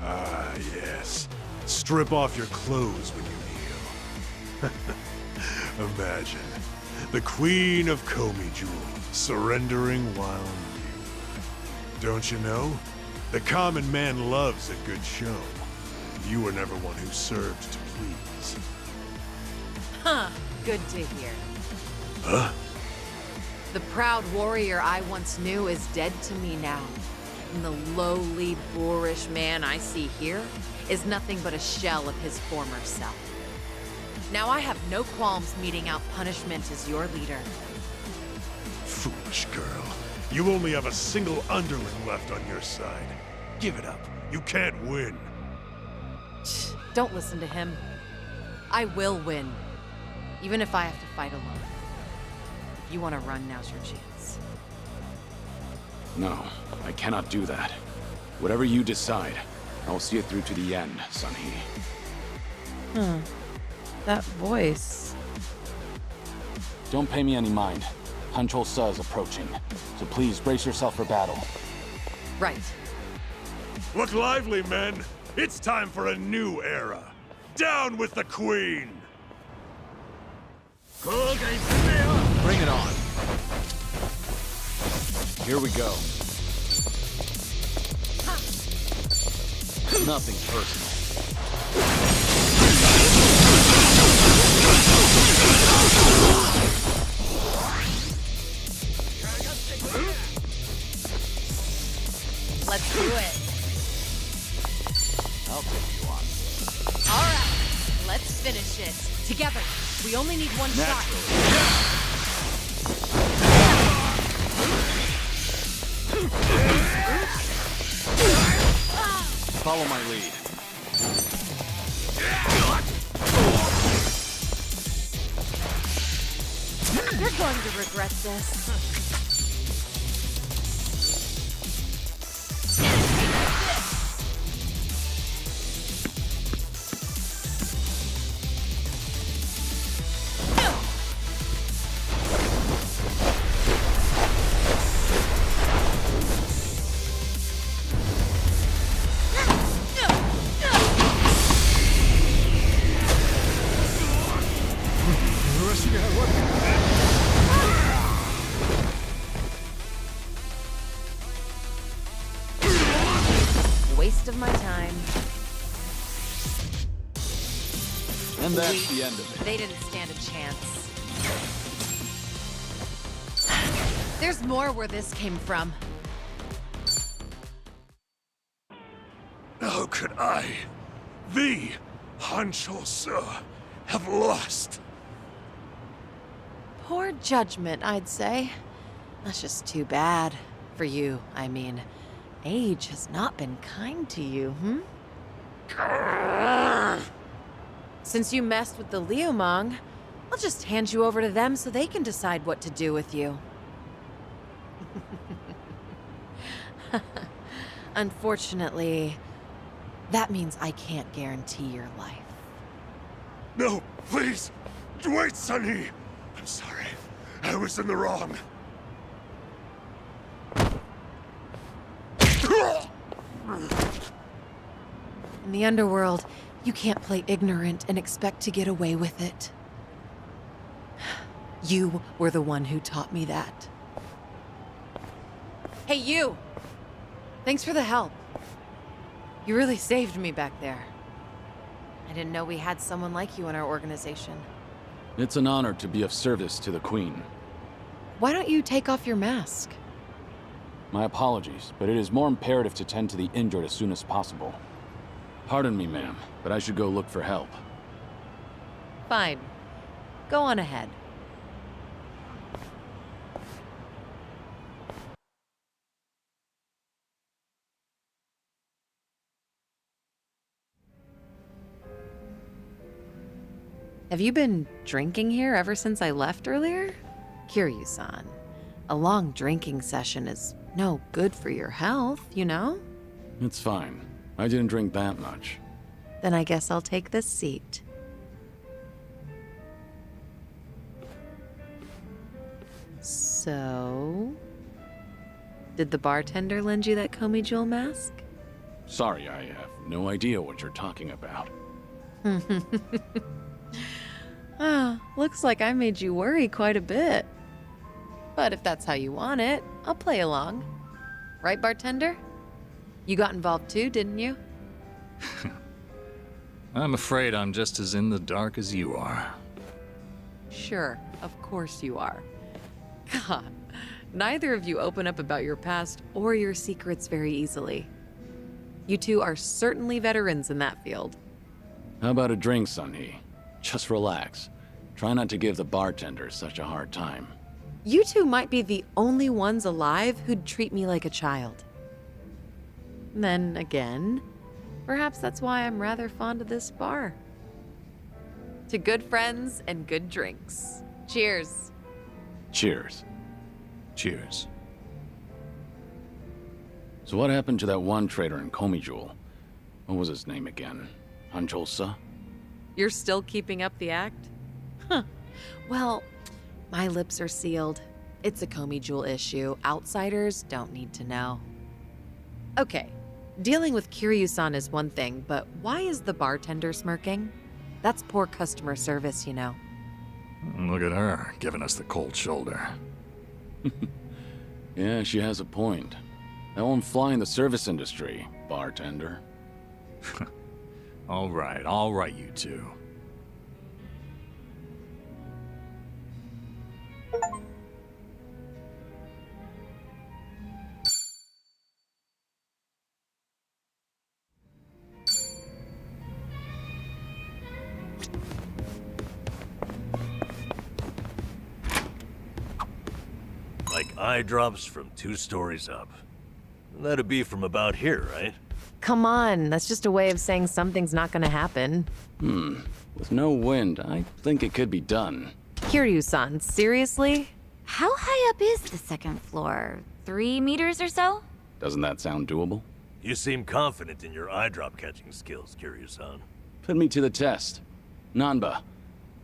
Ah, yes. Strip off your clothes when you kneel. Imagine the Queen of Komi Jewel surrendering while kneeling. Don't you know? The common man loves a good show. You were never one who served to please. Huh, good to hear. Huh? The proud warrior I once knew is dead to me now. And the lowly, boorish man I see here is nothing but a shell of his former self. Now I have no qualms meting out punishment as your leader. Foolish girl. You only have a single underling left on your side. Give it up. You can't win. Shh, don't listen to him. I will win, even if I have to fight alone. If you want to run, now's your chance. No, I cannot do that. Whatever you decide, I will see it through to the end, Sun-Hee. That voice. Don't pay me any mind. Hanchol Sa is approaching, so please brace yourself for battle. Right. Look lively, men! It's time for a new era! Down with the Queen! Bring it on. Here we go. Nothing personal. Let's do it. I'll take you on. All right, let's finish it. Together. We only need one shot. Follow my lead. You're going to regret this. Waste of my time. And that's the end of it. They didn't stand a chance. There's more where this came from. How could I, the Hanchol Sa, have lost? Poor judgment, I'd say. That's just too bad. For you, I mean. Age has not been kind to you, Since you messed with the Liumang, I'll just hand you over to them so they can decide what to do with you. Unfortunately, that means I can't guarantee your life. No, please! Wait, Sun-Hee! I'm sorry. I was in the wrong. In the underworld, you can't play ignorant and expect to get away with it. You were the one who taught me that. Hey, you! Thanks for the help. You really saved me back there. I didn't know we had someone like you in our organization. It's an honor to be of service to the Queen. Why don't you take off your mask? My apologies, but it is more imperative to tend to the injured as soon as possible. Pardon me, ma'am, but I should go look for help. Fine. Go on ahead. Have you been drinking here ever since I left earlier? Kiryu-san, a long drinking session is no good for your health, you know? It's fine. I didn't drink that much. Then I guess I'll take this seat. So... did the bartender lend you that Komi Jewel mask? Sorry, I have no idea what you're talking about. Looks like I made you worry quite a bit. But if that's how you want it, I'll play along. Right, bartender? You got involved too, didn't you? I'm afraid I'm just as in the dark as you are. Sure, of course you are. God, neither of you open up about your past or your secrets very easily. You two are certainly veterans in that field. How about a drink, Sun-Hee? Just relax. Try not to give the bartender such a hard time. You two might be the only ones alive who'd treat me like a child. Then again, perhaps that's why I'm rather fond of this bar. To good friends and good drinks. Cheers. Cheers. Cheers. So what happened to that one trader in Komijul? What was his name again? Hancholsa? You're still keeping up the act? Huh. Well, my lips are sealed. It's a Komi Jewel issue. Outsiders don't need to know. Okay, dealing with Kiryu-san is one thing, but why is the bartender smirking? That's poor customer service, you know. Look at her, giving us the cold shoulder. Yeah, she has a point. I won't fly in the service industry, bartender. All right, you two. Like eye drops from 2 stories up. That'd be from about here, right? Come on, that's just a way of saying something's not gonna happen. With no wind, I think it could be done. Kiryu-san, seriously? How high up is the second floor? 3 meters or so? Doesn't that sound doable? You seem confident in your eye drop catching skills, Kiryu-san. Put me to the test. Nanba,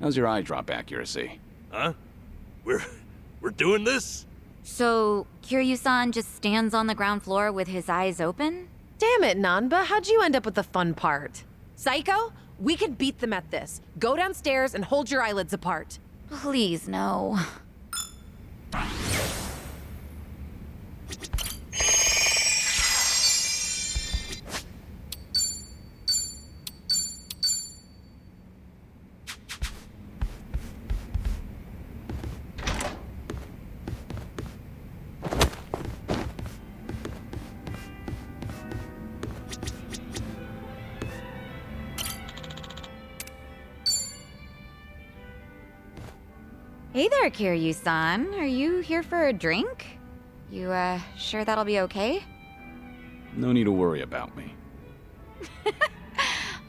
how's your eye drop accuracy? Huh? We're doing this? So, Kiryu-san just stands on the ground floor with his eyes open? Damn it, Nanba, how'd you end up with the fun part? Psycho, we could beat them at this. Go downstairs and hold your eyelids apart. Please, no. Hey there, Kiryu-san. Are you here for a drink? You, sure that'll be okay? No need to worry about me.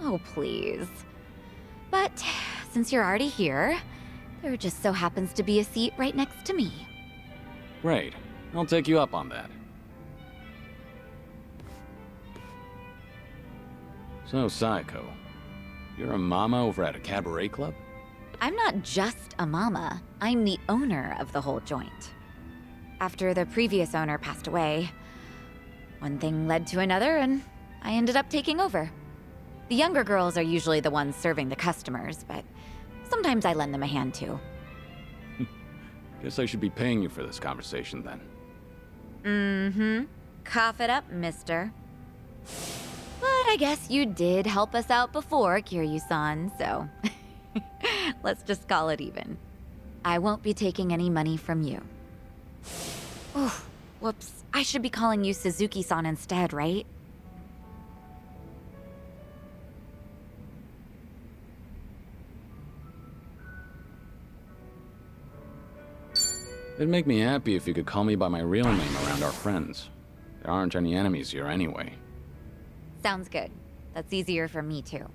Oh, please. But since you're already here, there just so happens to be a seat right next to me. Great. I'll take you up on that. So, Saiko, you're a mama over at a cabaret club? I'm not just a mama. I'm the owner of the whole joint. After the previous owner passed away, one thing led to another, and I ended up taking over. The younger girls are usually the ones serving the customers, but sometimes I lend them a hand too. Guess I should be paying you for this conversation then. Mm-hmm. Cough it up, mister. But I guess you did help us out before, Kiryu-san, so let's just call it even. I won't be taking any money from you. Oh, whoops. I should be calling you Suzuki-san instead, right? It'd make me happy if you could call me by my real name around our friends. There aren't any enemies here anyway. Sounds good. That's easier for me too.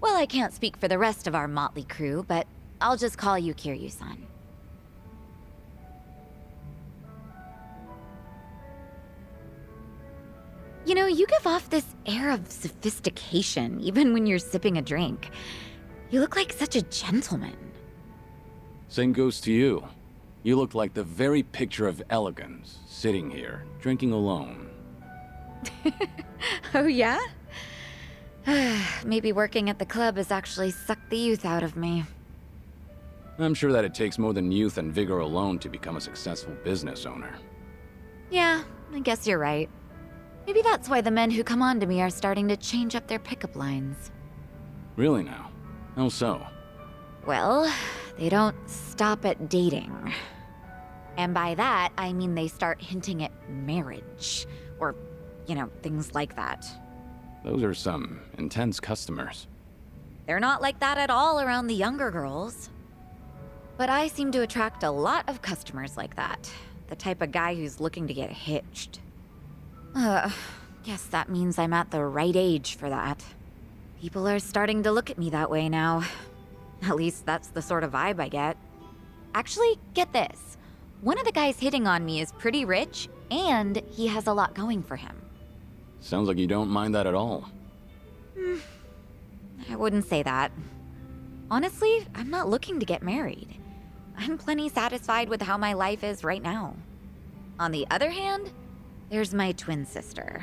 Well, I can't speak for the rest of our motley crew, but I'll just call you Kiryu-san. You know, you give off this air of sophistication, even when you're sipping a drink. You look like such a gentleman. Same goes to you. You look like the very picture of elegance, sitting here, drinking alone. Oh, yeah? Maybe working at the club has actually sucked the youth out of me. I'm sure that it takes more than youth and vigor alone to become a successful business owner. Yeah, I guess you're right. Maybe that's why the men who come on to me are starting to change up their pickup lines. Really now? How so? Well, they don't stop at dating. And by that, I mean they start hinting at marriage. Or, you know, things like that. Those are some intense customers. They're not like that at all around the younger girls. But I seem to attract a lot of customers like that. The type of guy who's looking to get hitched. Guess that means I'm at the right age for that. People are starting to look at me that way now. At least that's the sort of vibe I get. Actually, get this. One of the guys hitting on me is pretty rich, and he has a lot going for him. Sounds like you don't mind that at all. I wouldn't say that. Honestly, I'm not looking to get married. I'm plenty satisfied with how my life is right now. On the other hand, there's my twin sister.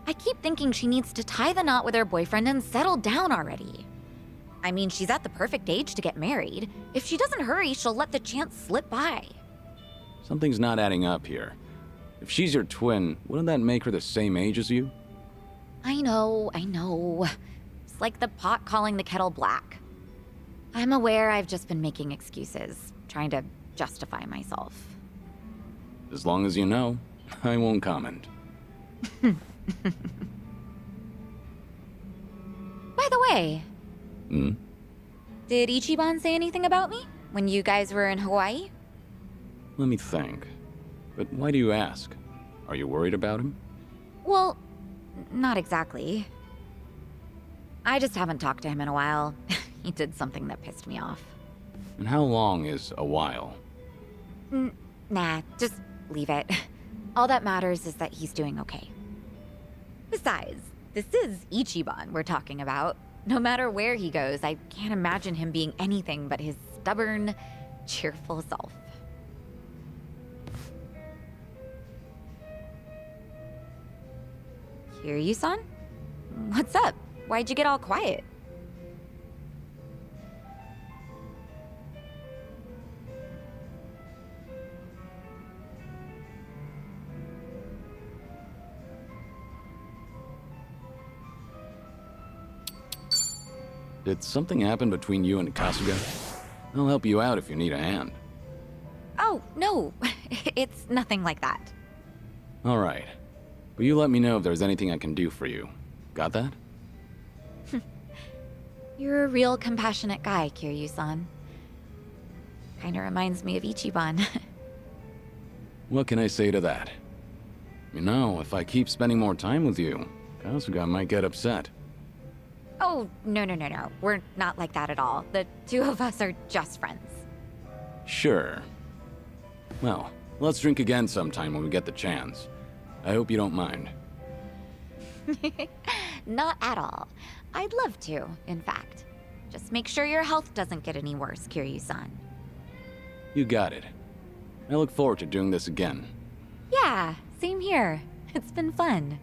I keep thinking she needs to tie the knot with her boyfriend and settle down already. I mean, she's at the perfect age to get married. If she doesn't hurry, she'll let the chance slip by. Something's not adding up here. If she's your twin, wouldn't that make her the same age as you? I know. It's like the pot calling the kettle black. I'm aware I've just been making excuses, trying to justify myself. As long as you know, I won't comment. By the way, did Ichiban say anything about me when you guys were in Hawaii? Let me think. But why do you ask? Are you worried about him? Well, not exactly. I just haven't talked to him in a while. He did something that pissed me off. And how long is a while? Nah, just leave it. All that matters is that he's doing okay. Besides, this is Ichiban we're talking about. No matter where he goes, I can't imagine him being anything but his stubborn, cheerful self. Kiryu-san? What's up? Why'd you get all quiet? Did something happen between you and Kasuga? I'll help you out if you need a hand. Oh, no. It's nothing like that. All right. But you let me know if there's anything I can do for you. Got that? You're a real compassionate guy, Kiryu-san. Kinda reminds me of Ichiban. What can I say to that? You know, if I keep spending more time with you, Kasuga might get upset. Oh, no. We're not like that at all. The two of us are just friends. Sure. Well, let's drink again sometime when we get the chance. I hope you don't mind. Not at all. I'd love to, in fact. Just make sure your health doesn't get any worse, Kiryu-san. You got it. I look forward to doing this again. Yeah, same here. It's been fun.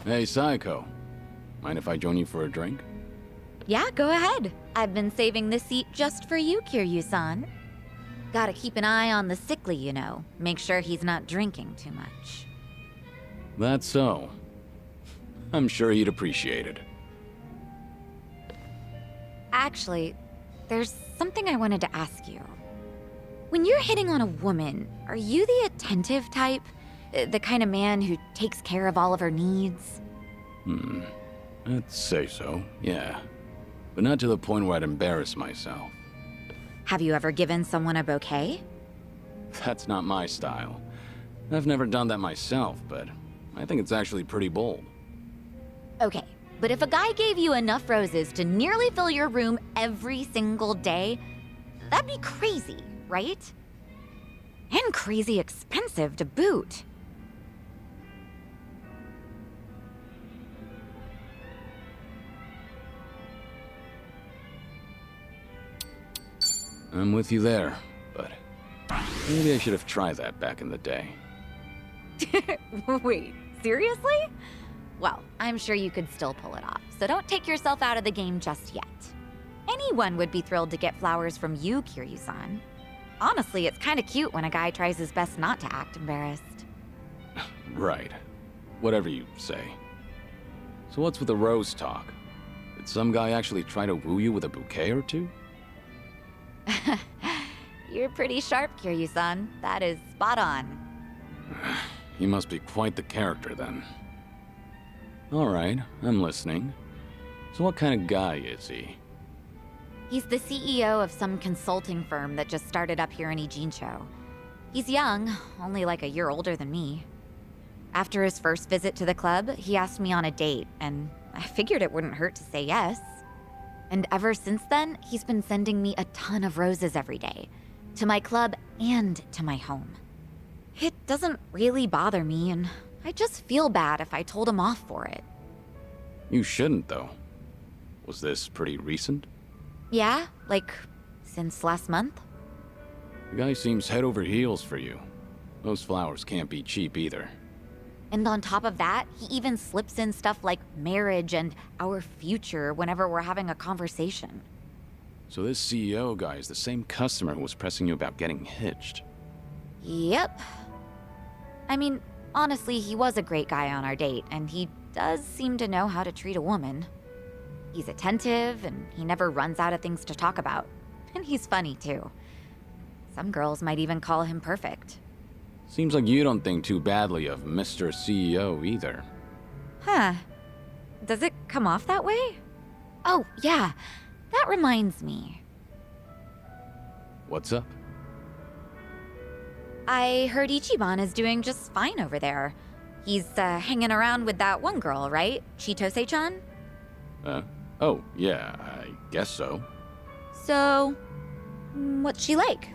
Hey, Saiko. Mind if I join you for a drink? Yeah, go ahead. I've been saving this seat just for you, Kiryu-san. Gotta keep an eye on the sickly, you know. Make sure he's not drinking too much. That's so. I'm sure he'd appreciate it. Actually, there's something I wanted to ask you. When you're hitting on a woman, are you the attentive type? The kind of man who takes care of all of her needs? I'd say so, yeah. But not to the point where I'd embarrass myself. Have you ever given someone a bouquet? That's not my style. I've never done that myself, but I think it's actually pretty bold. Okay, but if a guy gave you enough roses to nearly fill your room every single day, that'd be crazy, right? And crazy expensive to boot. I'm with you there, but maybe I should have tried that back in the day. Wait, seriously? Well, I'm sure you could still pull it off, so don't take yourself out of the game just yet. Anyone would be thrilled to get flowers from you, Kiryu-san. Honestly, it's kinda cute when a guy tries his best not to act embarrassed. Right. Whatever you say. So what's with the rose talk? Did some guy actually try to woo you with a bouquet or two? You're pretty sharp, Kiryu-san. That is spot on. He must be quite the character then. All right, I'm listening. So what kind of guy is he? He's the CEO of some consulting firm that just started up here in Ijincho. He's young, only like a year older than me. After his first visit to the club, he asked me on a date, and I figured it wouldn't hurt to say yes. And ever since then, he's been sending me a ton of roses every day, to my club and to my home. It doesn't really bother me, and I just feel bad if I told him off for it. You shouldn't, though. Was this pretty recent? Yeah, like, since last month? The guy seems head over heels for you. Those flowers can't be cheap either. And on top of that, he even slips in stuff like marriage and our future whenever we're having a conversation. So this CEO guy is the same customer who was pressing you about getting hitched. Yep. I mean, honestly, he was a great guy on our date, and he does seem to know how to treat a woman. He's attentive, and he never runs out of things to talk about. And he's funny, too. Some girls might even call him perfect. Seems like you don't think too badly of Mr. CEO either. Huh. Does it come off that way? Oh, yeah. That reminds me. What's up? I heard Ichiban is doing just fine over there. He's hanging around with that one girl, right? Chitose-chan? Oh, yeah, I guess so. So, what's she like?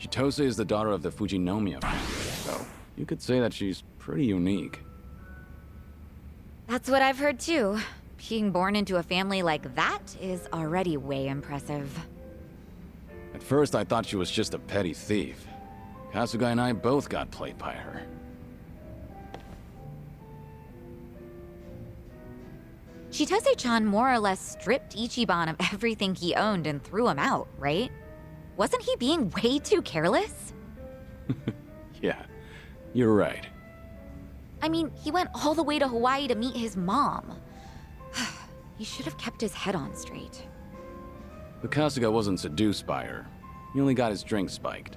Chitose is the daughter of the Fujinomiya family, so you could say that she's pretty unique. That's what I've heard too. Being born into a family like that is already way impressive. At first, I thought she was just a petty thief. Kasuga and I both got played by her. Chitose-chan more or less stripped Ichiban of everything he owned and threw him out, right? Wasn't he being way too careless? Yeah, you're right. I mean, he went all the way to Hawaii to meet his mom. He should have kept his head on straight. But Kasuga wasn't seduced by her. He only got his drink spiked.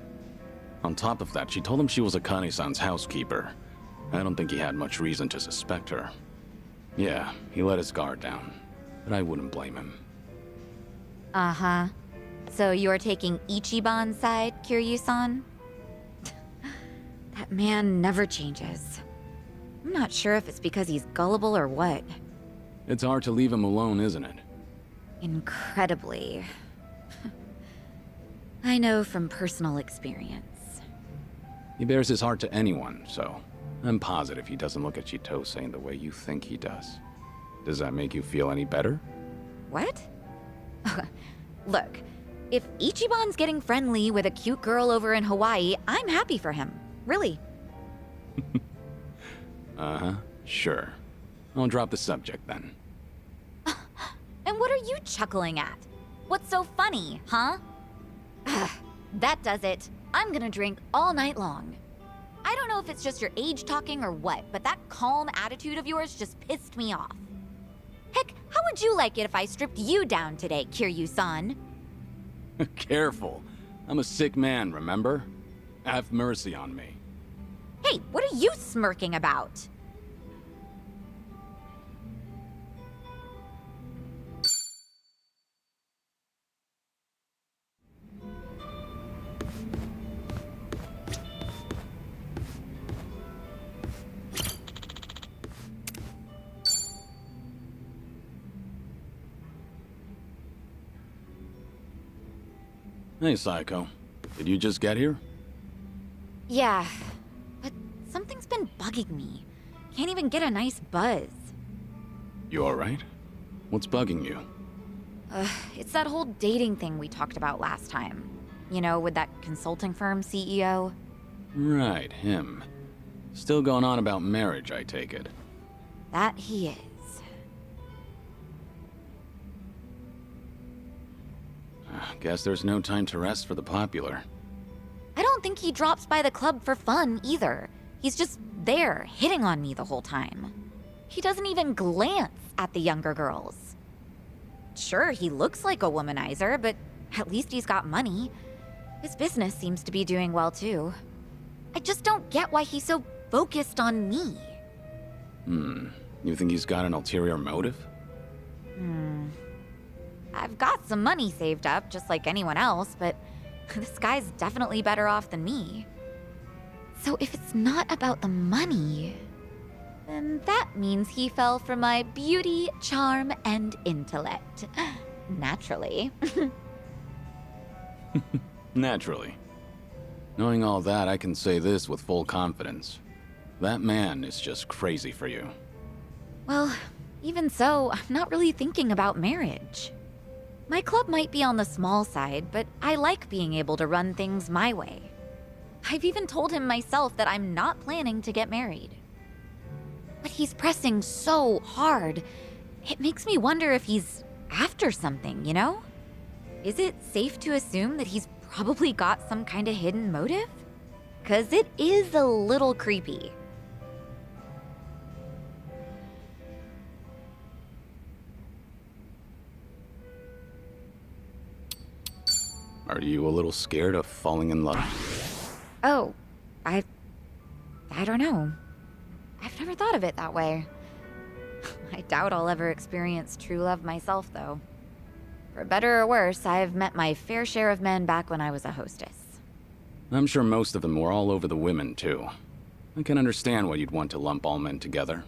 On top of that, she told him she was Akane-san's housekeeper. I don't think he had much reason to suspect her. Yeah, he let his guard down. But I wouldn't blame him. Uh-huh. So you're taking Ichiban's side, Kiryu-san? That man never changes. I'm not sure if it's because he's gullible or what. It's hard to leave him alone, isn't it? Incredibly. I know from personal experience. He bears his heart to anyone, so I'm positive he doesn't look at Chitose in the way you think he does. Does that make you feel any better? What? Look, if Ichiban's getting friendly with a cute girl over in Hawaii, I'm happy for him. Really. Uh-huh, sure. I'll drop the subject then. And what are you chuckling at? What's so funny, huh? That does it. I'm gonna drink all night long. I don't know if it's just your age talking or what, but that calm attitude of yours just pissed me off. Heck, how would you like it if I stripped you down today, Kiryu-san? Careful. I'm a sick man, remember? Have mercy on me. Hey, what are you smirking about? Hey, Psycho. Did you just get here? Yeah, but something's been bugging me. Can't even get a nice buzz. You alright? What's bugging you? It's that whole dating thing we talked about last time. You know, with that consulting firm CEO. Right, him. Still going on about marriage, I take it. That he is. Guess there's no time to rest for the popular. I don't think he drops by the club for fun either. He's just there, hitting on me the whole time. He doesn't even glance at the younger girls. Sure, he looks like a womanizer, but At least he's got money. His business seems to be doing well too. I just don't get why he's so focused on me. You think he's got an ulterior motive? I've got some money saved up, just like anyone else, but this guy's definitely better off than me. So if it's not about the money, then that means he fell for my beauty, charm, and intellect. Naturally. Naturally. Knowing all that, I can say this with full confidence. That man is just crazy for you. Well, even so, I'm not really thinking about marriage. My club might be on the small side, but I like being able to run things my way. I've even told him myself that I'm not planning to get married. But he's pressing so hard. It makes me wonder if he's after something, you know? Is it safe to assume that he's probably got some kind of hidden motive? 'Cause it is a little creepy. Are you a little scared of falling in love? Oh, I don't know. I've never thought of it that way. I doubt I'll ever experience true love myself, though. For better or worse, I've met my fair share of men back when I was a hostess. I'm sure most of them were all over the women, too. I can understand why you'd want to lump all men together.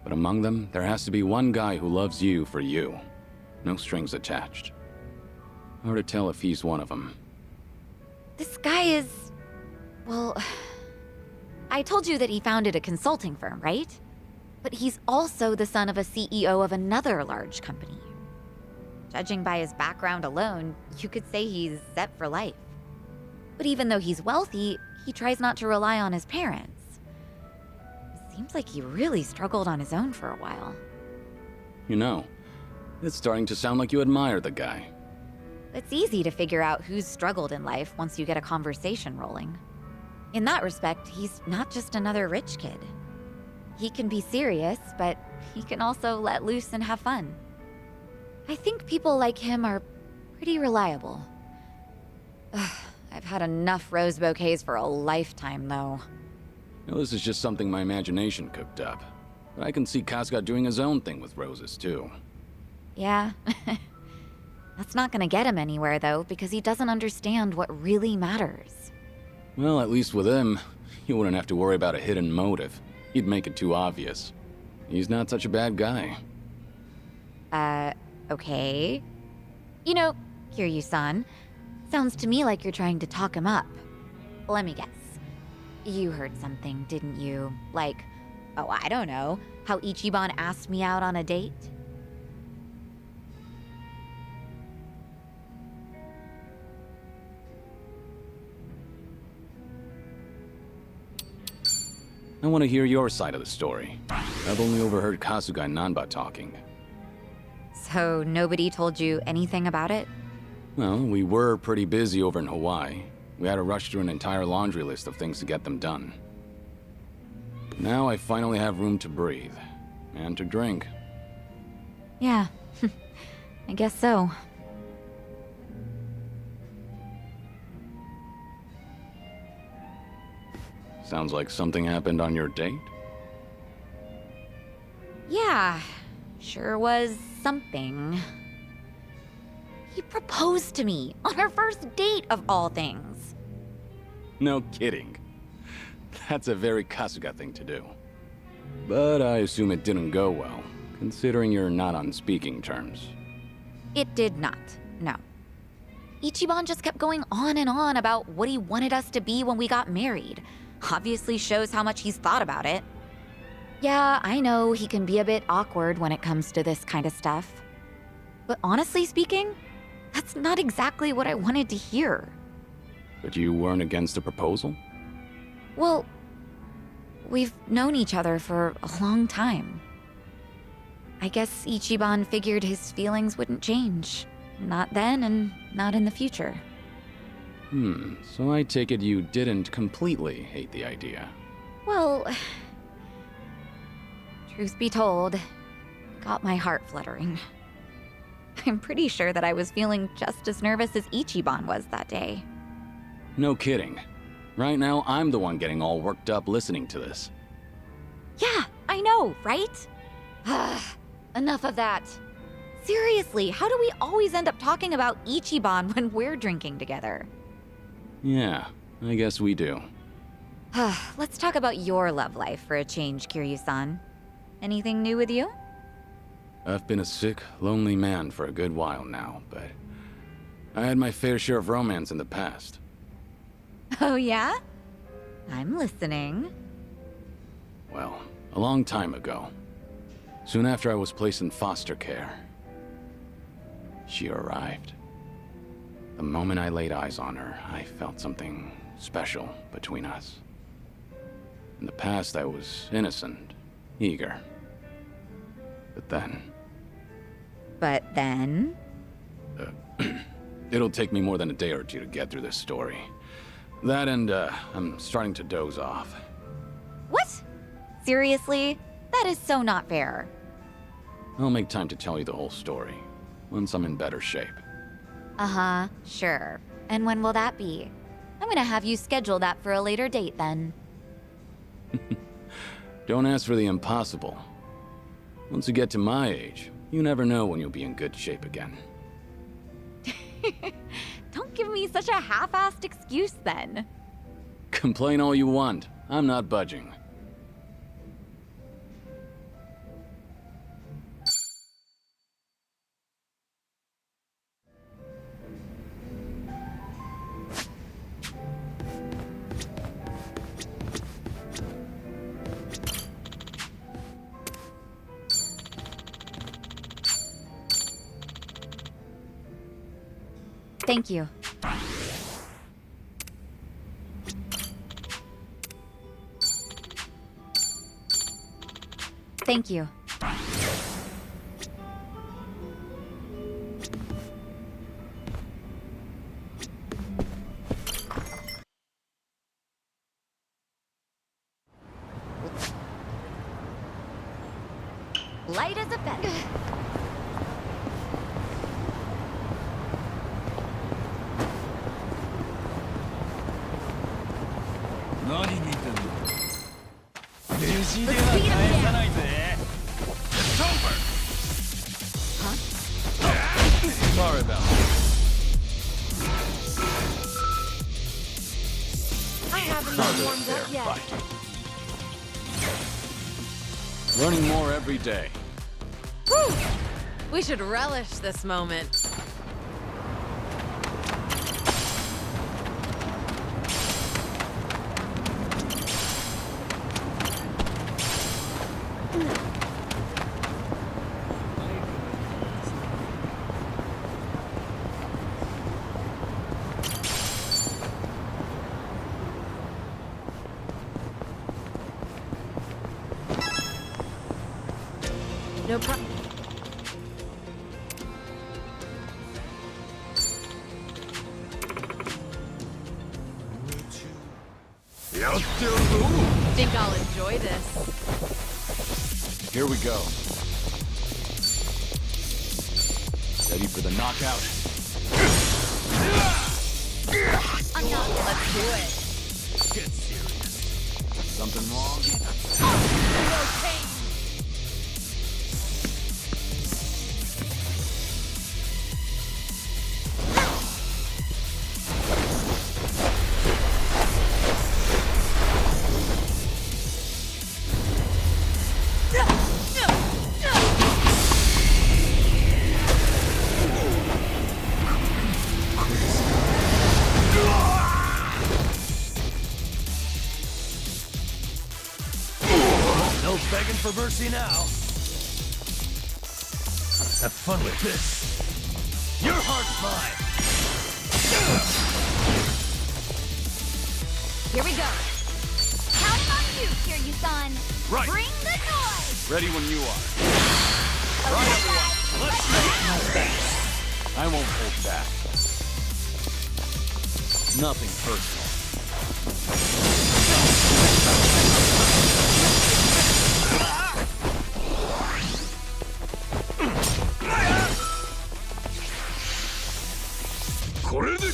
But among them, there has to be one guy who loves you for you. No strings attached. Hard to tell if he's one of them. This guy is... well... I told you that he founded a consulting firm, right? But he's also the son of a CEO of another large company. Judging by his background alone, you could say he's set for life. But even though he's wealthy, he tries not to rely on his parents. Seems like he really struggled on his own for a while. You know, it's starting to sound like you admire the guy. It's easy to figure out who's struggled in life once you get a conversation rolling. In that respect, he's not just another rich kid. He can be serious, but he can also let loose and have fun. I think people like him are pretty reliable. Ugh, I've had enough rose bouquets for a lifetime, though. Now, this is just something my imagination cooked up. But I can see Kasuga doing his own thing with roses, too. Yeah. That's not gonna get him anywhere, though, because he doesn't understand what really matters. Well, at least with him, you wouldn't have to worry about a hidden motive. He'd make it too obvious. He's not such a bad guy. Okay. You know, Kiryu-san, sounds to me like you're trying to talk him up. Let me guess. You heard something, didn't you? Like, oh, I don't know, how Ichiban asked me out on a date? I want to hear your side of the story. I've only overheard Kasuga and Nanba talking. So nobody told you anything about it? Well, we were pretty busy over in Hawaii. We had to rush through an entire laundry list of things to get them done. Now I finally have room to breathe. And to drink. Yeah, I guess so. Sounds like something happened on your date? Yeah, sure was something. He proposed to me on our first date of all things. No kidding. That's a very Kasuga thing to do. But I assume it didn't go well, considering you're not on speaking terms. It did not, no. Ichiban just kept going on and on about what he wanted us to be when we got married. Obviously shows how much he's thought about it. Yeah, I know he can be a bit awkward when it comes to this kind of stuff. But honestly speaking, that's not exactly what I wanted to hear. But you weren't against the proposal? Well, we've known each other for a long time. I guess Ichiban figured his feelings wouldn't change. Not then and not in the future. So I take it you didn't completely hate the idea. Well, truth be told, got my heart fluttering. I'm pretty sure that I was feeling just as nervous as Ichiban was that day. No kidding. Right now, I'm the one getting all worked up listening to this. Yeah, I know, right? Enough of that. Seriously, how do we always end up talking about Ichiban when we're drinking together? Yeah, I guess we do. Let's talk about your love life for a change, Kiryu-san. Anything new with you? I've been a sick, lonely man for a good while now, but I had my fair share of romance in the past. Oh yeah? I'm listening. Well, a long time ago. Soon after I was placed in foster care, she arrived. The moment I laid eyes on her, I felt something special between us. In the past, I was innocent, eager. But then... It'll take me more than a day or two to get through this story. That and, I'm starting to doze off. What? Seriously? That is so not fair. I'll make time to tell you the whole story, once I'm in better shape. Uh-huh, sure. And when will that be? I'm gonna have you schedule that for a later date then. Don't ask for the impossible. Once you get to my age, you never know when you'll be in good shape again. Don't give me such a half-assed excuse then. Complain all you want. I'm not budging. Thank you. Thank you. Light as a feather. Sorry about I haven't even warmed up yet. Learning more every day. Whew. We should relish this moment. No problem. Think I'll enjoy this. Here we go. Ready for the knockout? Let's do it. Get serious. Something wrong? No begging for mercy now. Have fun with this. Your heart's mine. Here we go. Counting on you, Kiryu-san. Right. Bring the noise. Ready when you are. Right, everyone. Let's go. I won't hold back. Nothing personal. これで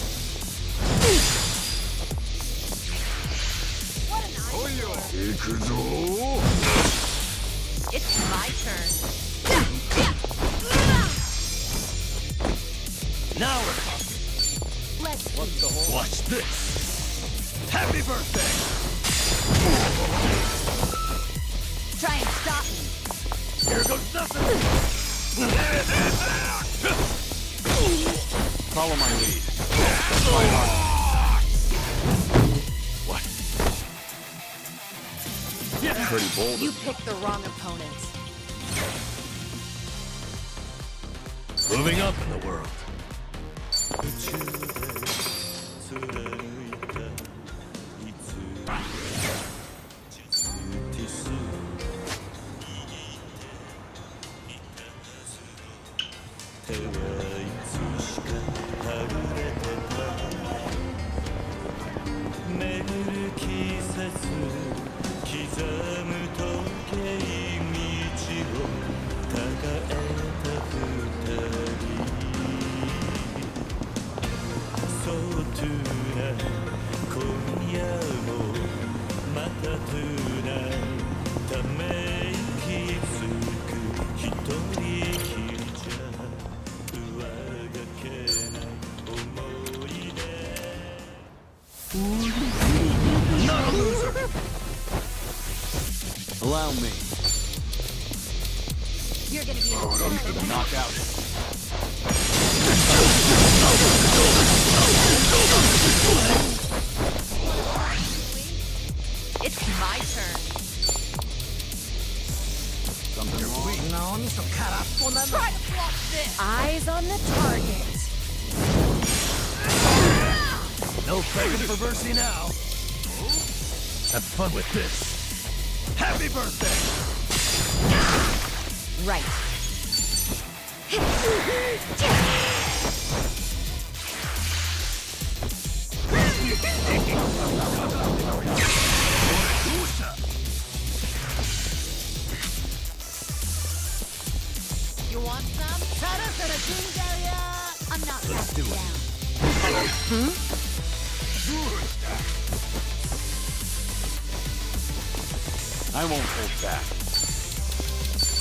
行くぞ It's my turn. Now we're talking. Let's Watch this. Happy birthday. try and stop me. Here goes nothing. Follow my lead. What? Pretty bold. You picked the wrong opponent. Moving up in the world. Not a loser. Allow me. You're gonna be For the knockout. It's my turn. Something wrong? Try to block this. Eyes on the target. No begging for mercy now. Have fun with this. Happy birthday. Right. You want some? I'm not backing down. I won't hold back.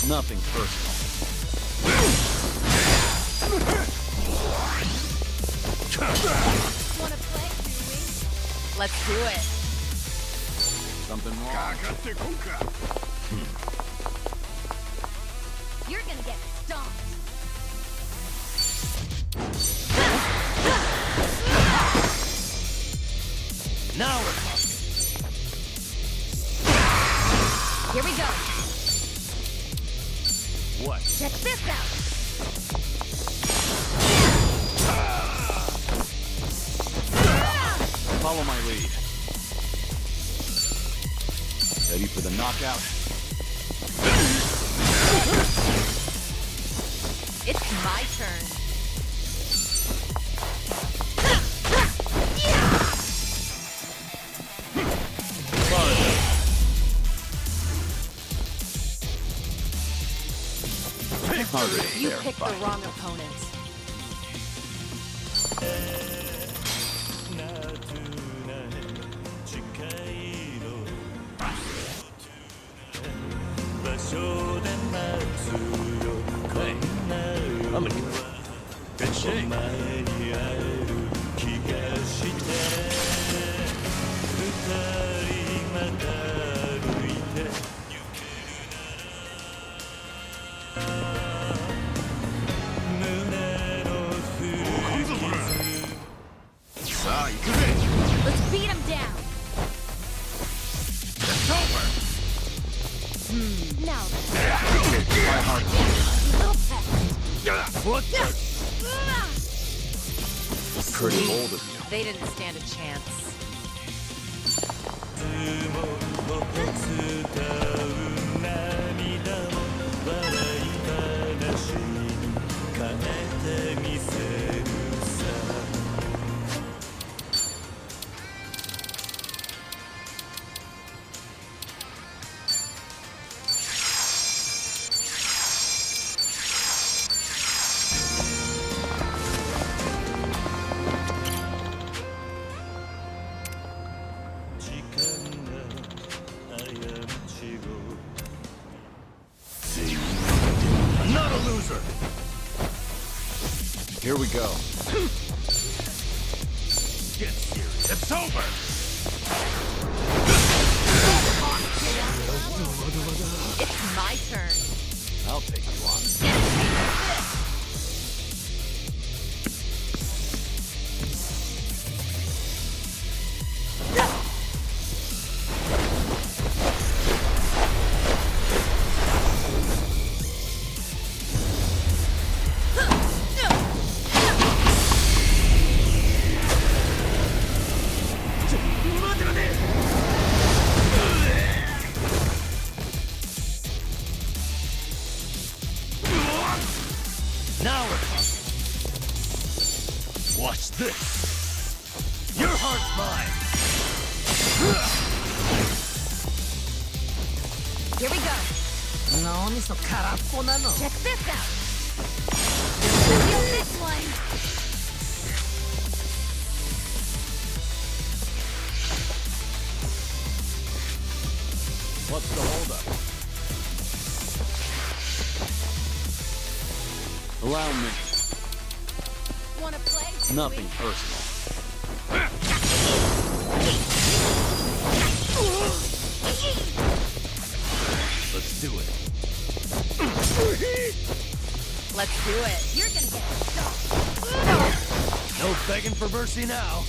Nothing personal. Wanna play, do we? Let's do it. Something wrong? You're gonna get stomped. Now we're talking. Here we go. What? Check this out. Follow my lead. Ready for the knockout? It's my turn. Harder. You Fair picked the fight. wrong opponent. Hey, I'm in good shape. Let's beat him down. It's over. Now then. My heart. Little pet. What? Pretty bold of you. They didn't stand a chance. go. Get serious. It's over! It's my turn. I'll take you on. Now we're talking. Watch this. Your heart's mine. Here we go. Check this out. Feel this one. What's the holdup? Allow me. Wanna play? Nothing personal. Let's do it. Let's do it. You're gonna get stuck. No begging for mercy now.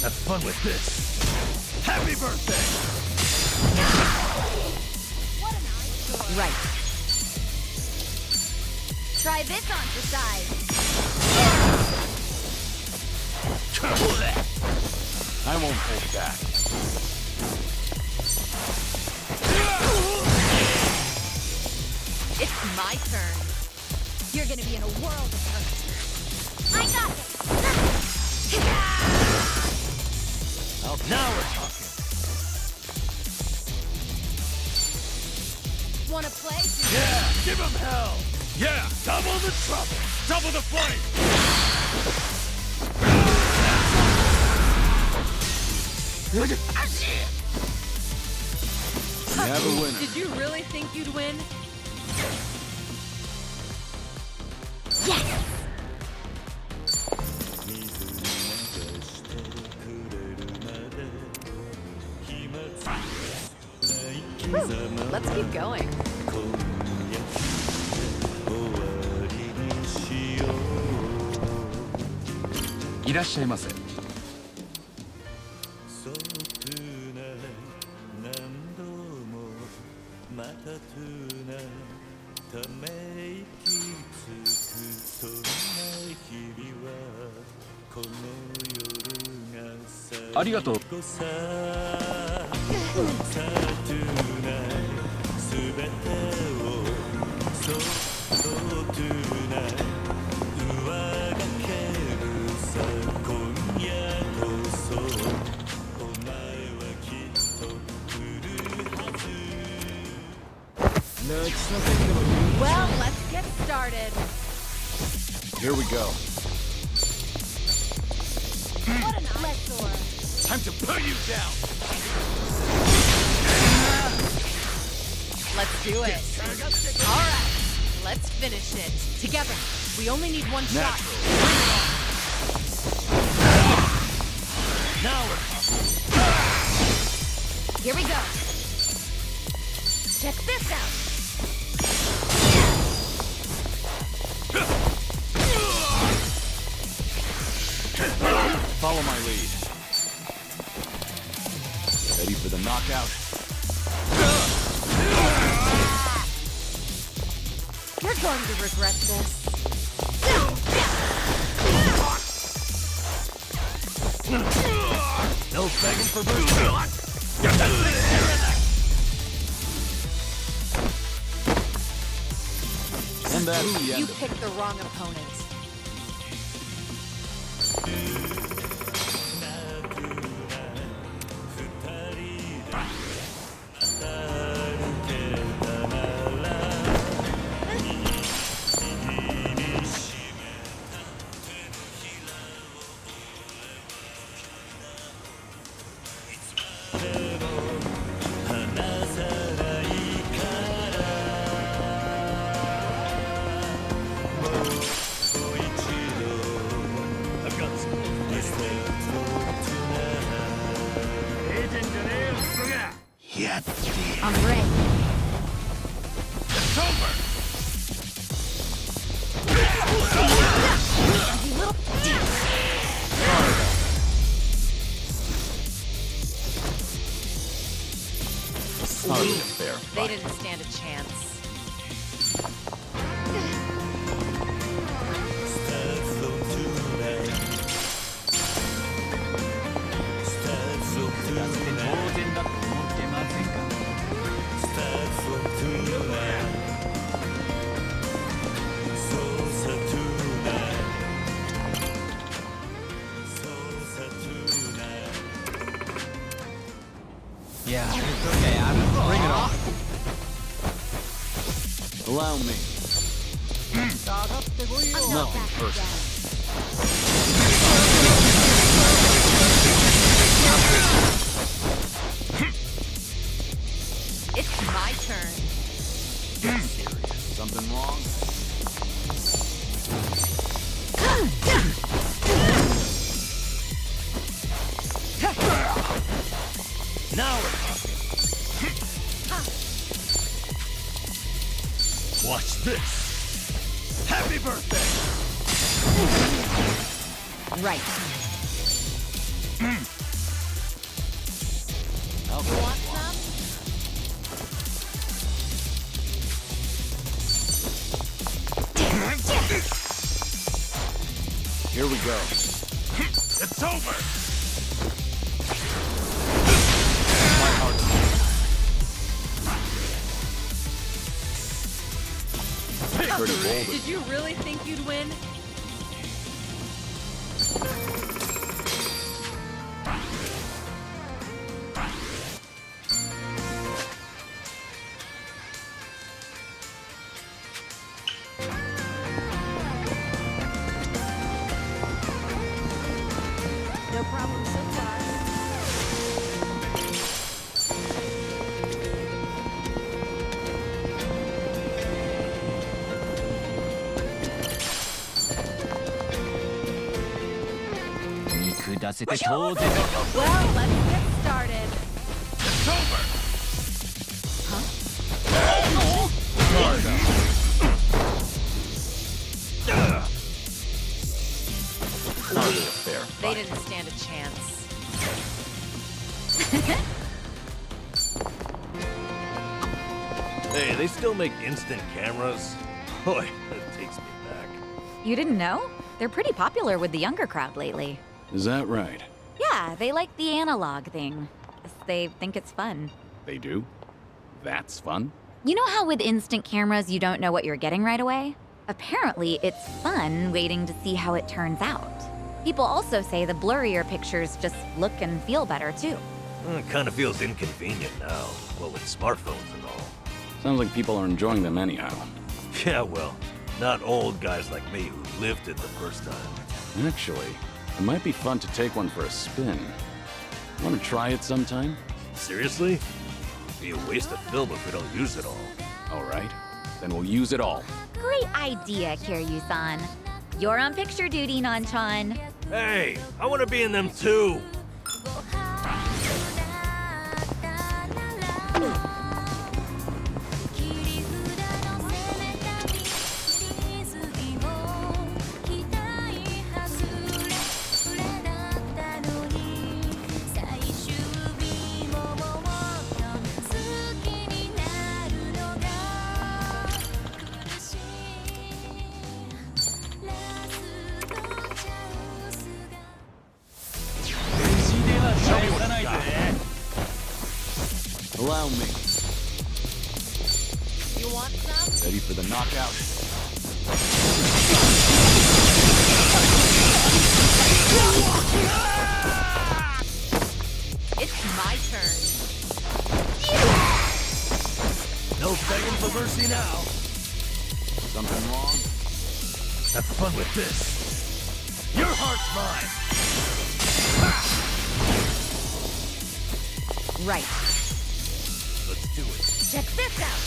Have fun with this. Happy birthday! What an eyesore. Right. Try this on for size. I won't hold back. It's my turn. You're gonna be in a world of hurt. I got this. Now we're talking. Wanna play? Yeah, give him hell. Yeah, double the trouble. Double the flame. We have a winner. Did you really think you'd win? Let's keep going. いらっしゃいませ。ありがとう。Well, let's get started. Here we go. What an eyesore. Time to put you down. Let's do it. All right, let's finish it. Together. We only need one shot. Now we're Here we go. Check this out. Follow my lead. Ready for the knockout? You're going to regret this. no begging for mercy. And that's the You end of it. picked the wrong opponent. chance. Bring it on. Allow me. Nothing personal. It's my turn. Serious. Something wrong? Now we're talking. Watch this. Happy birthday. Right. You want some? Here we go. It's over! My heart's pretty bold. Did you really think you'd win? No problem so far. Well, let's get started. It's over! Hardly a fair They fight. didn't stand a chance. Hey, they still make instant cameras? Boy, that takes me back. You didn't know? They're pretty popular with the younger crowd lately. Is that right? Yeah, they like the analog thing. They think it's fun. They do? That's fun? You know how with instant cameras you don't know what you're getting right away? Apparently, it's fun waiting to see how it turns out. People also say the blurrier pictures just look and feel better too. It kind of feels inconvenient now. Well, with smartphones and all. Sounds like people are enjoying them anyhow. Yeah, well, not old guys like me who lived it the first time. Actually, it might be fun to take one for a spin. Want to try it sometime? Seriously? It'd be a waste of film if we don't use it all. All right, then we'll use it all. Great idea, Kiryu-san. You're on picture duty, Nanchan. Hey, I want to be in them too. Allow me. You want some? Ready for the knockout? It's my turn. No begging for mercy now. Something wrong? Have fun with this. Your heart's mine. Right. Let's do it. Check this out.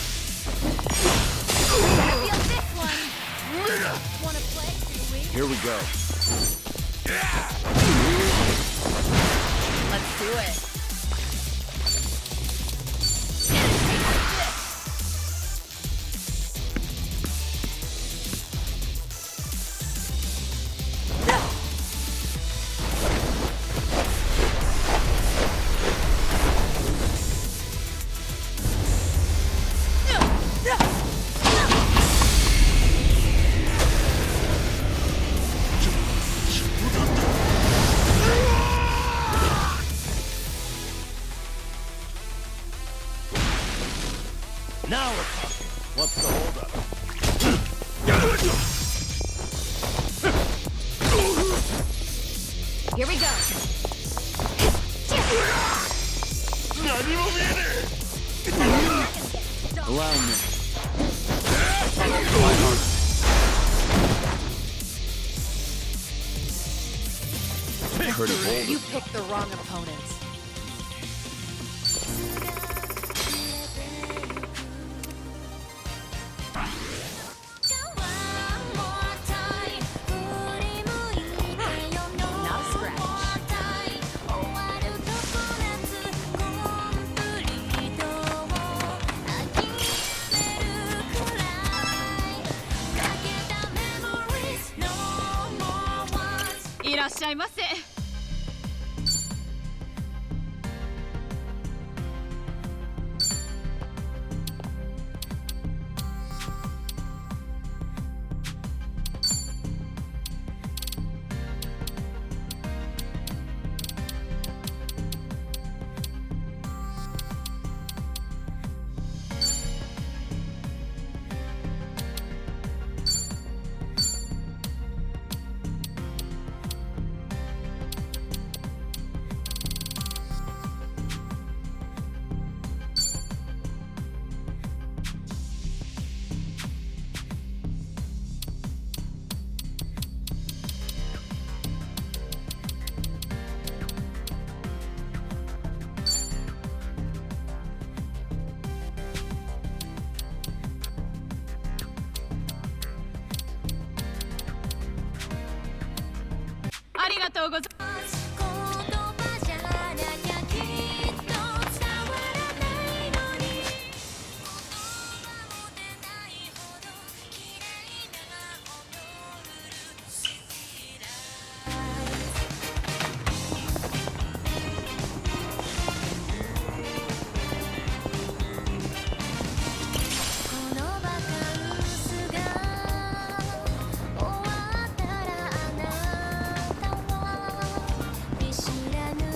Gonna feel this one. Wanna play, do we? Here we go. Let's do it. heard of old. You picked the wrong opponents. Not a scratch.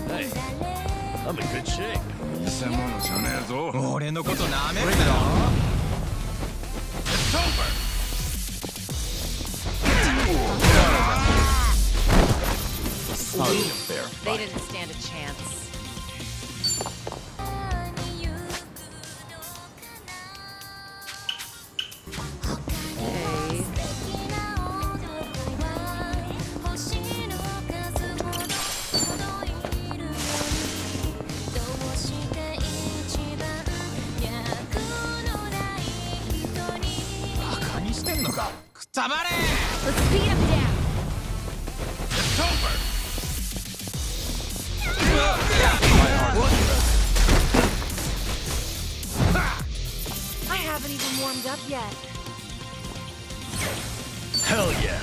Hey, I'm in good shape. 偽物じゃねえぞ。俺のことなめるな。 They didn't stand a chance. Hey. Let's beat him down. I haven't even warmed up yet. Hell yeah.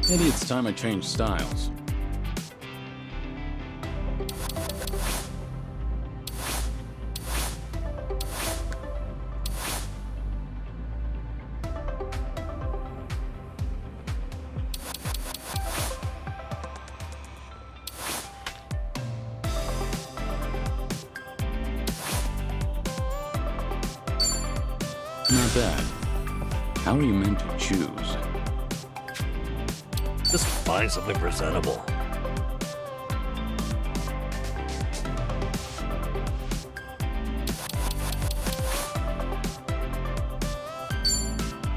Maybe it's time I changed styles. Not bad. How are you meant to choose? Just find something presentable.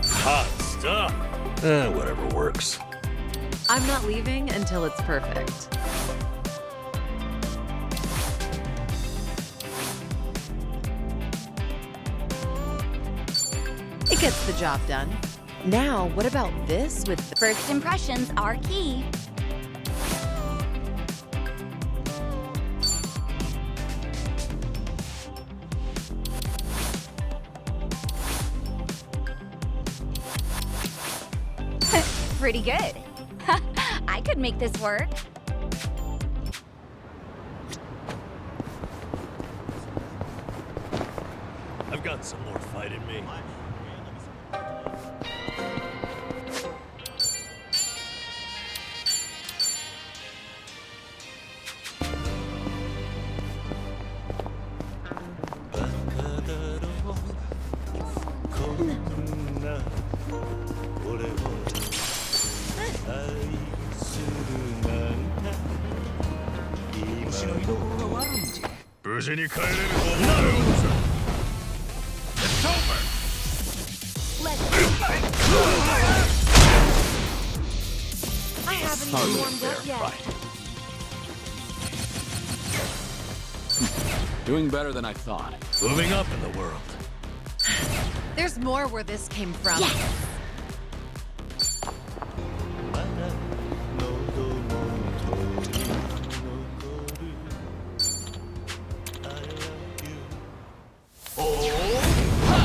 Hot stuff. Whatever works. I'm not leaving until it's perfect. It gets the job done. Now, what about this with the First impressions are key. Pretty good. I could make this work. I've got some more fight in me. I haven't even warmed up yet. Doing better than I thought. Moving up in the world. There's more where this came from.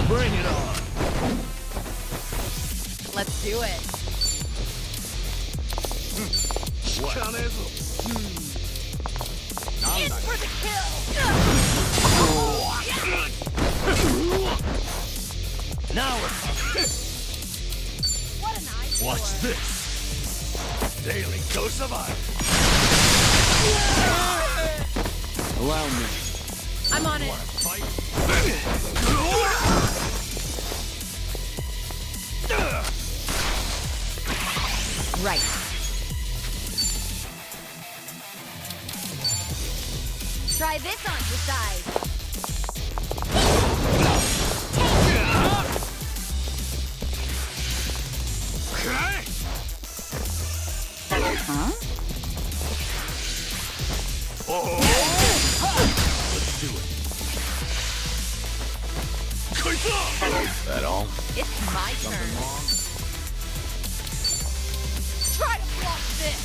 Bring it on. Let's do it. In for the kill! Now we're What a nice watch one. this. Daily dose of iron. Allow me. I'm on it. Fight. Right. Try this on your side. Huh? Let's do it. That all? It's my turn. Try to block this.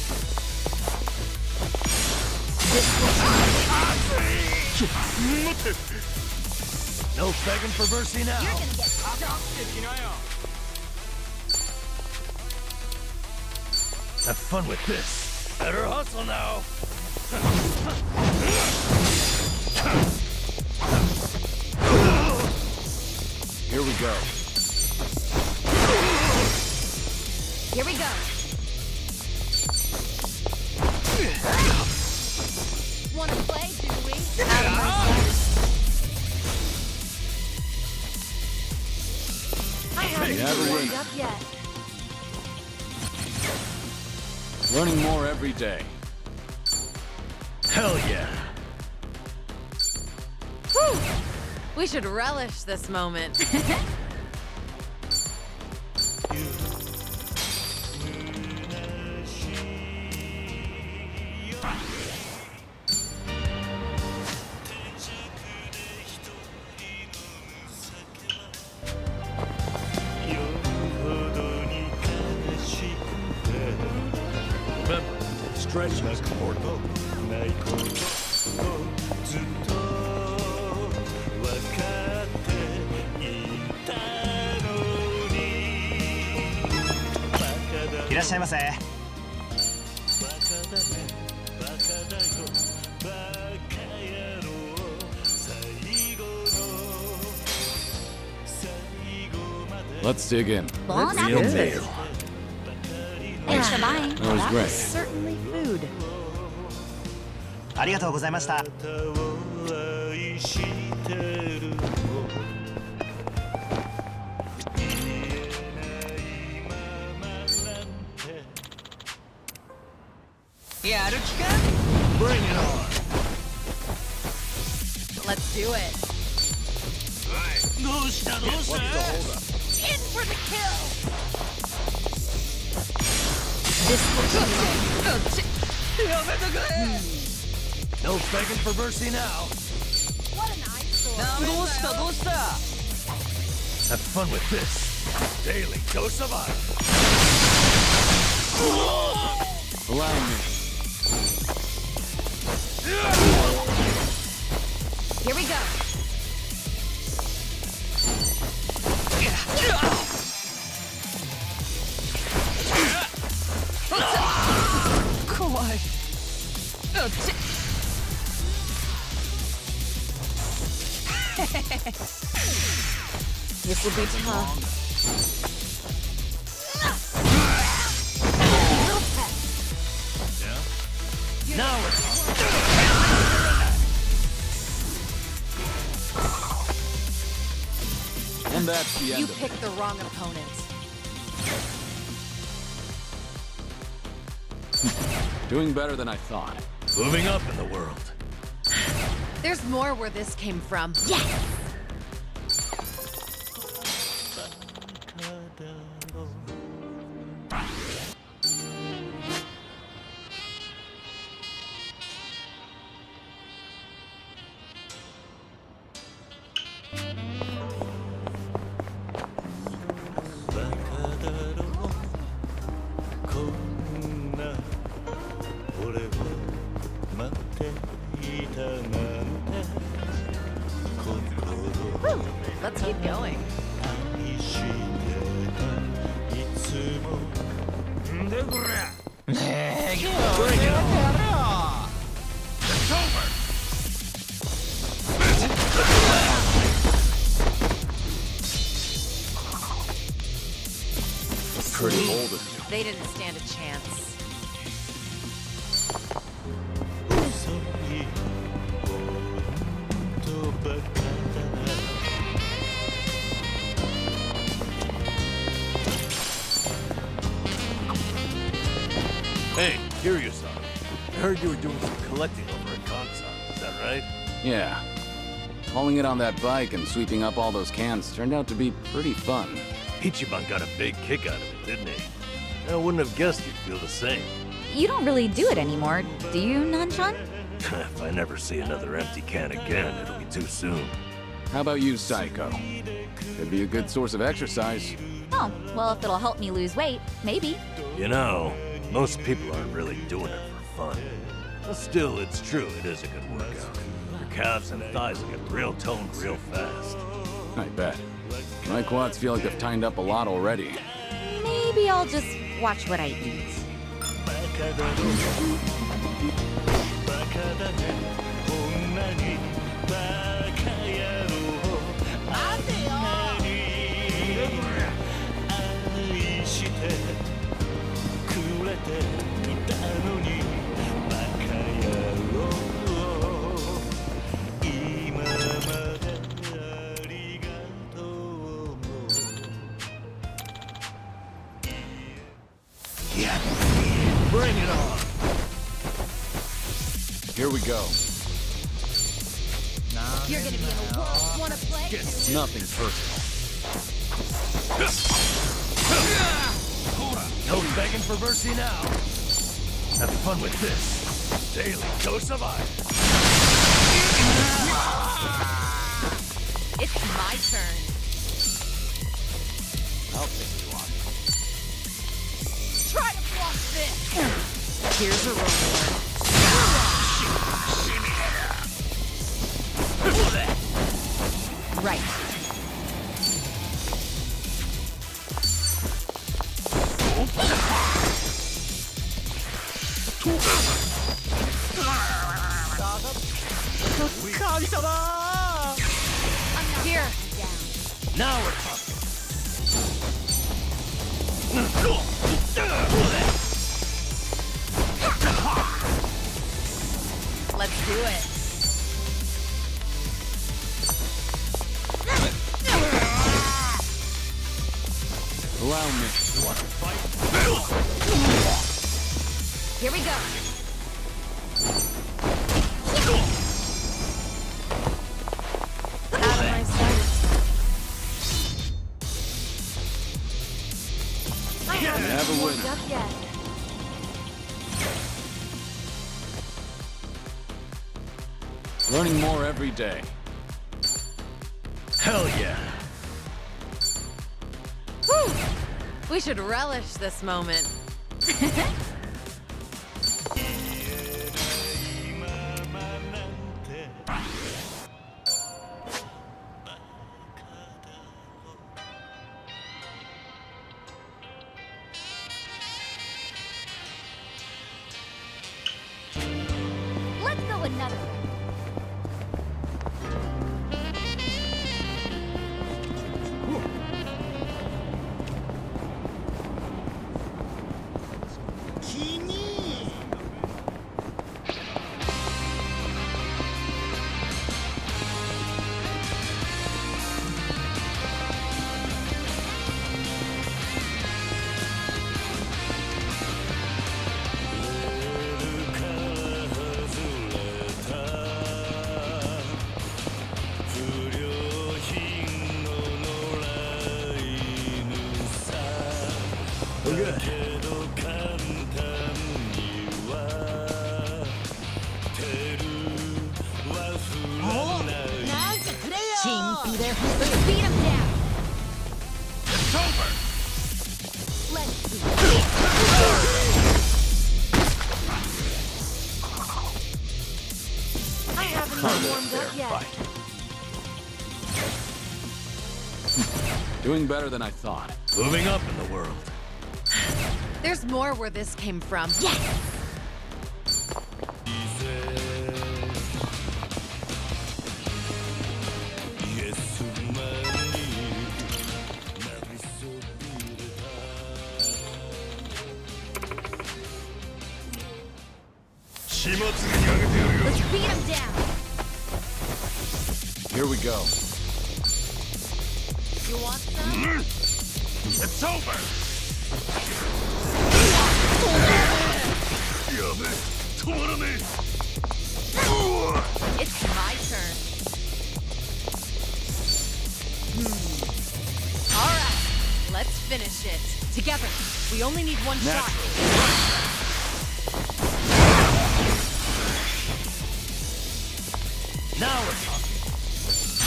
No begging for mercy now. You're gonna get stuck. Have fun with this. Better hustle now. Here we go. Here we go. Wanna play, do we? Out of my sight. I haven't Never even warmed win. up yet. Learning more every day. Hell yeah. Whew. We should relish this moment. Remember, stretch is important. Let's dig in. Bon Real appetit. meal. Thanks for buying. That was great. Certainly food. ありがとうございました。 Bring it on. Let's do it. What's the holdup? In for the kill! No begging for mercy now. What an eyesore. Have fun with this. Daily dose of iron. Allow me. Here we go. This will be tough. Now we're talking. And that's the end You of it. picked the wrong opponent. Doing better than I thought. Moving up in the world. There's more where this came from. Yes! Let's keep going. Pretty bold of you. They didn't stand a chance. Hey, Kiryu-san. I heard you were doing some collecting over at Kansan. Is that right? Yeah. Hauling it on that bike and sweeping up all those cans turned out to be pretty fun. Ichiban got a big kick out of it, didn't he? I wouldn't have guessed you'd feel the same. You don't really do it anymore, do you, Nanchan? If I never see another empty can again, it'll be too soon. How about you, Psycho? Could be a good source of exercise. Oh, well, if it'll help me lose weight, maybe. You know, most people aren't really doing it for fun. But still, it's true, it is a good workout. Your calves and thighs will get real toned real fast. I bet. My quads feel like they've tightened up a lot already. Maybe I'll just watch what I eat. Bring it on! Here we go. You're gonna be in a world. Wanna play? Nothing personal. No begging for mercy now. Have fun with this. Daily dose of iron. It's my turn. I'll take you on. Try to block this. Here's a reward. Right. Here. Now we're talking. Let's do it. Allow me. You want to fight? Here we go. Out of my sight. I haven't Have a warmed win. up yet. Learning more every day. Hell yeah. Whew. We should relish this moment. another. We're good. Let's beat him down. It's over! Let's see. I haven't even warmed up yet. Doing better than I thought. Moving up in the world. There's more where this came from. Yes! Let's beat him down. Here we go. You want some? It's over! It's my turn. All right, let's finish it. Together. We only need one shot. Now we're talking.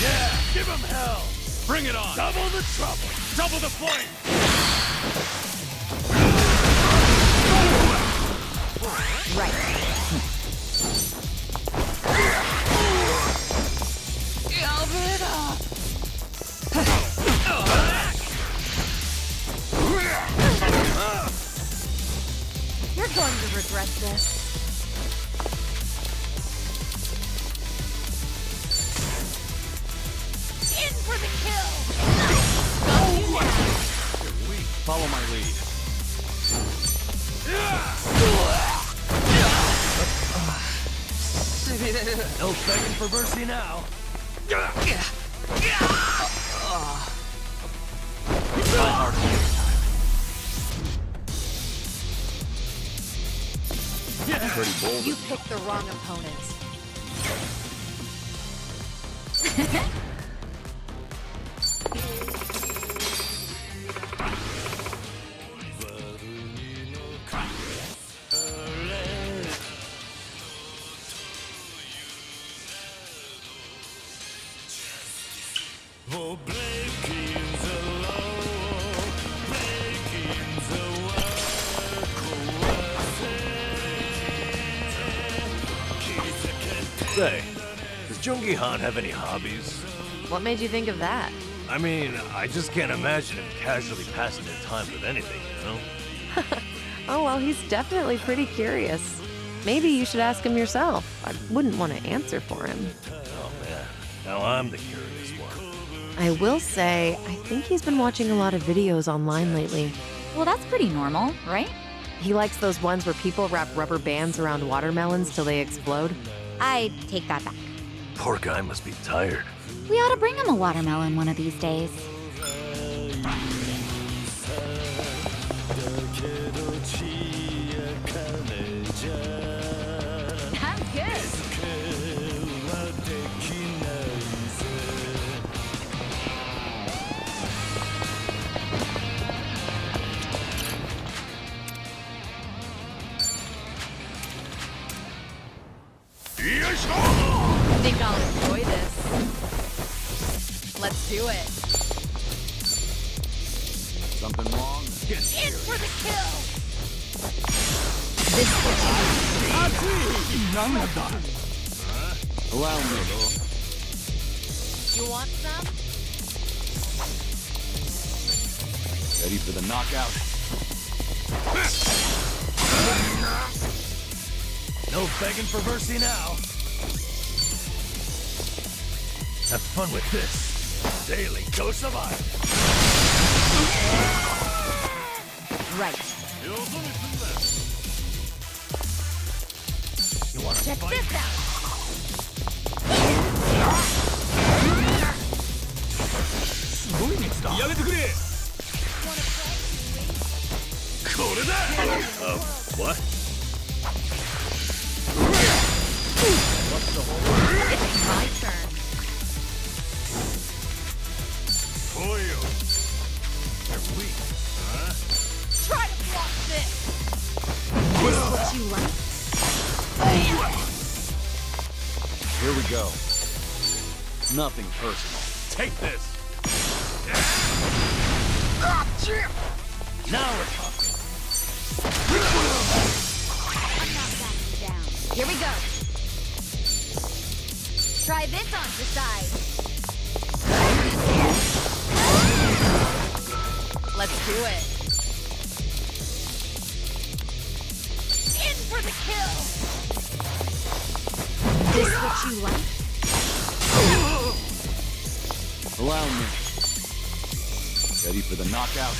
Yeah, give him hell. Bring it on! Double the trouble. Double the flame! Right. You're going to regret this. In for the kill! Follow my lead. No begging for mercy now. Pretty bold. You picked the wrong opponent. Say, does Jungi Han have any hobbies? What made you think of that? I mean, I just can't imagine him casually passing his time with anything, you know? Oh, well, he's definitely pretty curious. Maybe you should ask him yourself. I wouldn't want to answer for him. Oh man, now I'm the curious one. I will say, I think he's been watching a lot of videos online lately. Well, that's pretty normal, right? He likes those ones where people wrap rubber bands around watermelons till they explode. I take that back. Poor guy must be tired. We ought to bring him a watermelon one of these days. I'm good. I think I'll enjoy this. Let's do it. Something wrong? In for the kill! Allow me. You want some? Ready for the knockout? No begging for mercy now. Have fun with this. Daily dose of iron. Right. You wanna Check fight? this out. What? It's my turn. They're weak. Try to block this. This what you like? Here we go. Nothing personal. Take this. Now we're talking. Here we go. Try this on decide. Let's do it. In for the kill. This what you like? Allow me. Ready for the knockout?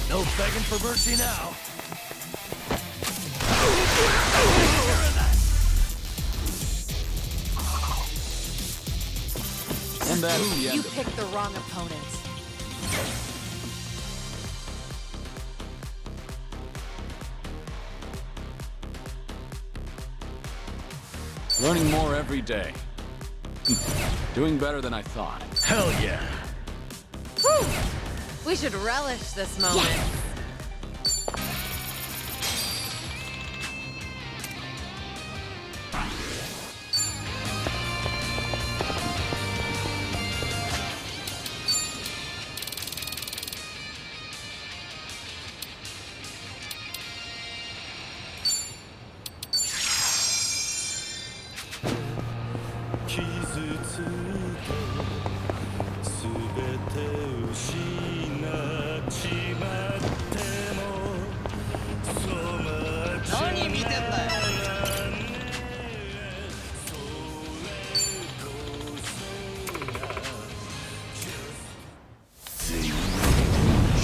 No begging for mercy now. And that's the You end of it. picked the wrong opponent. Learning more every day. Doing better than I thought. Hell yeah. Whew. We should relish this moment.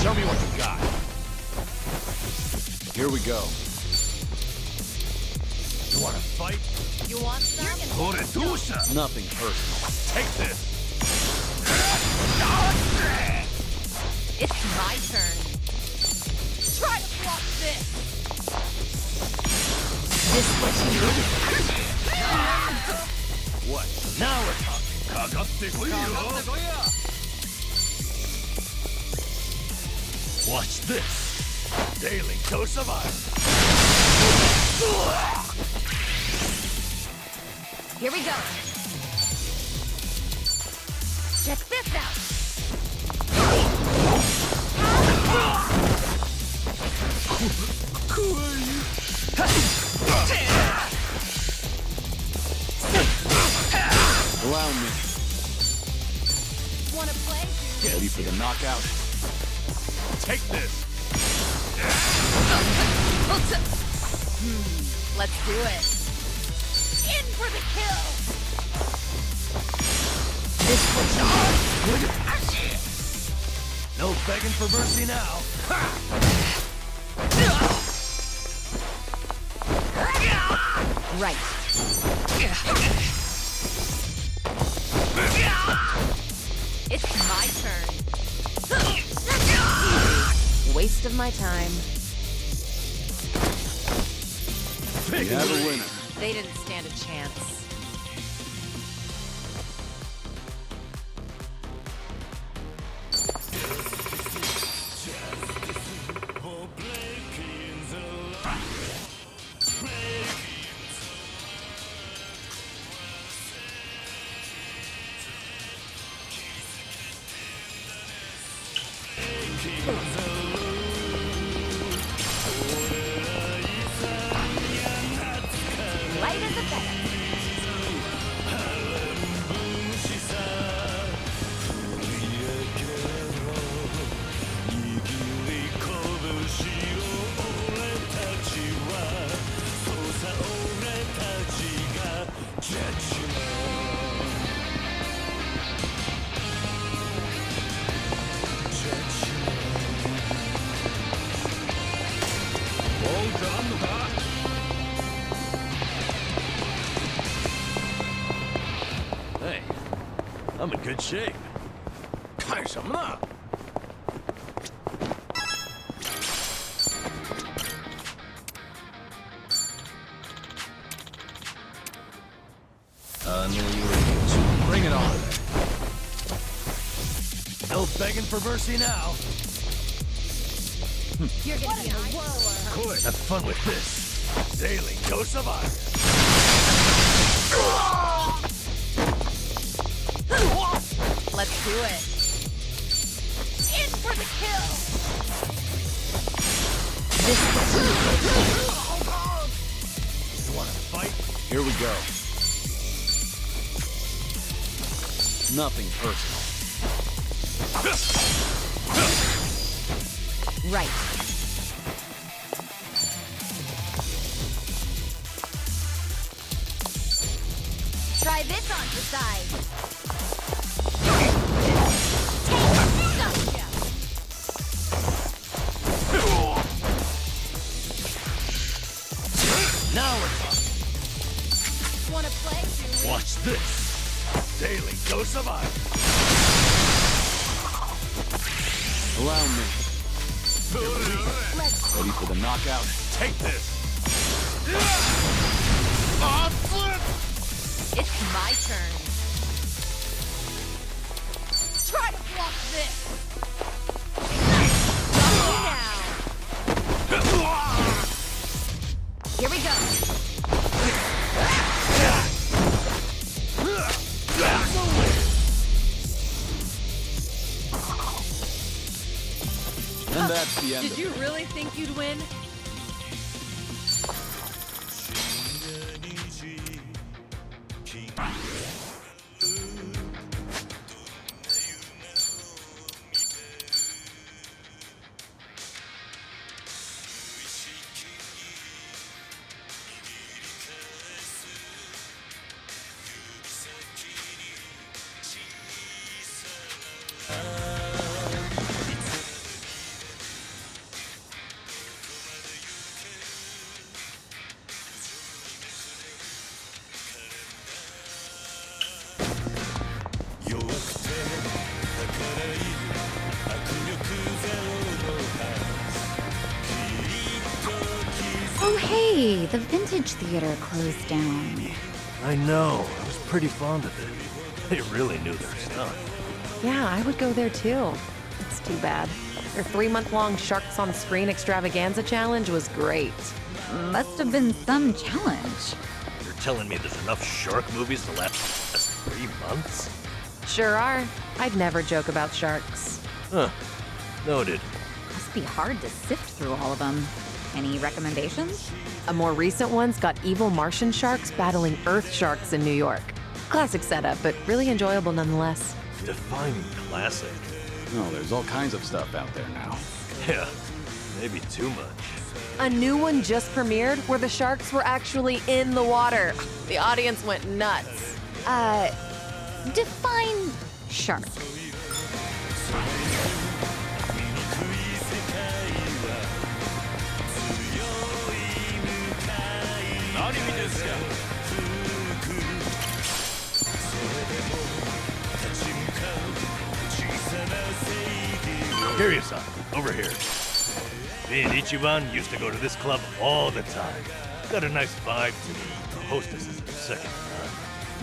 Show me what you got. Here we go. You wanna fight? You want some? Nothing personal. Take this. It's my turn. Try to block this. This what you like? What? Now we're talking. Watch this. Daily dose of iron. Here we go. Check this out. Allow me. Wanna play? Ready for the knockout? Take this. Let's do it. In for the kill. This what you like? No begging for mercy now. Right. It's my turn. Waste of my time. We have a winner. They didn't stand a chance. Light as a feather. shape. 干什么呢？ Bring it on. No begging for mercy now. You're gonna be in a whirlwind. Quick, have fun with this. Daily dose of iron. Let's do it. In for the kill. You wanna fight? Here we go. Nothing personal. Right. Try this on the side. Gotcha. Now we're talking. Wanna play, Julie? Watch this. Daily dose of iron. Allow me. Ready for the knockout? Take this. It's my turn. Try to block this. Here we go. And that's the end Did of you really think you'd win? Oh, hey, the Vintage Theater closed down. I know. I was pretty fond of it. They really knew their stuff. Yeah, I would go there too. It's too bad. Their 3-month-long Sharks on Screen extravaganza challenge was great. Must have been some challenge. You're telling me there's enough shark movies to last 3 months? Sure are. I'd never joke about sharks. Huh. Noted. Must be hard to sift through all of them. Any recommendations? A more recent one's got evil Martian sharks battling Earth sharks in New York. Classic setup, but really enjoyable nonetheless. Define classic. No, there's all kinds of stuff out there now. Yeah, maybe too much. A new one just premiered where the sharks were actually in the water. The audience went nuts. Define shark. Kiryu-san, over here. Me and Ichiban used to go to this club all the time. Got a nice vibe to it. The hostess is the second time.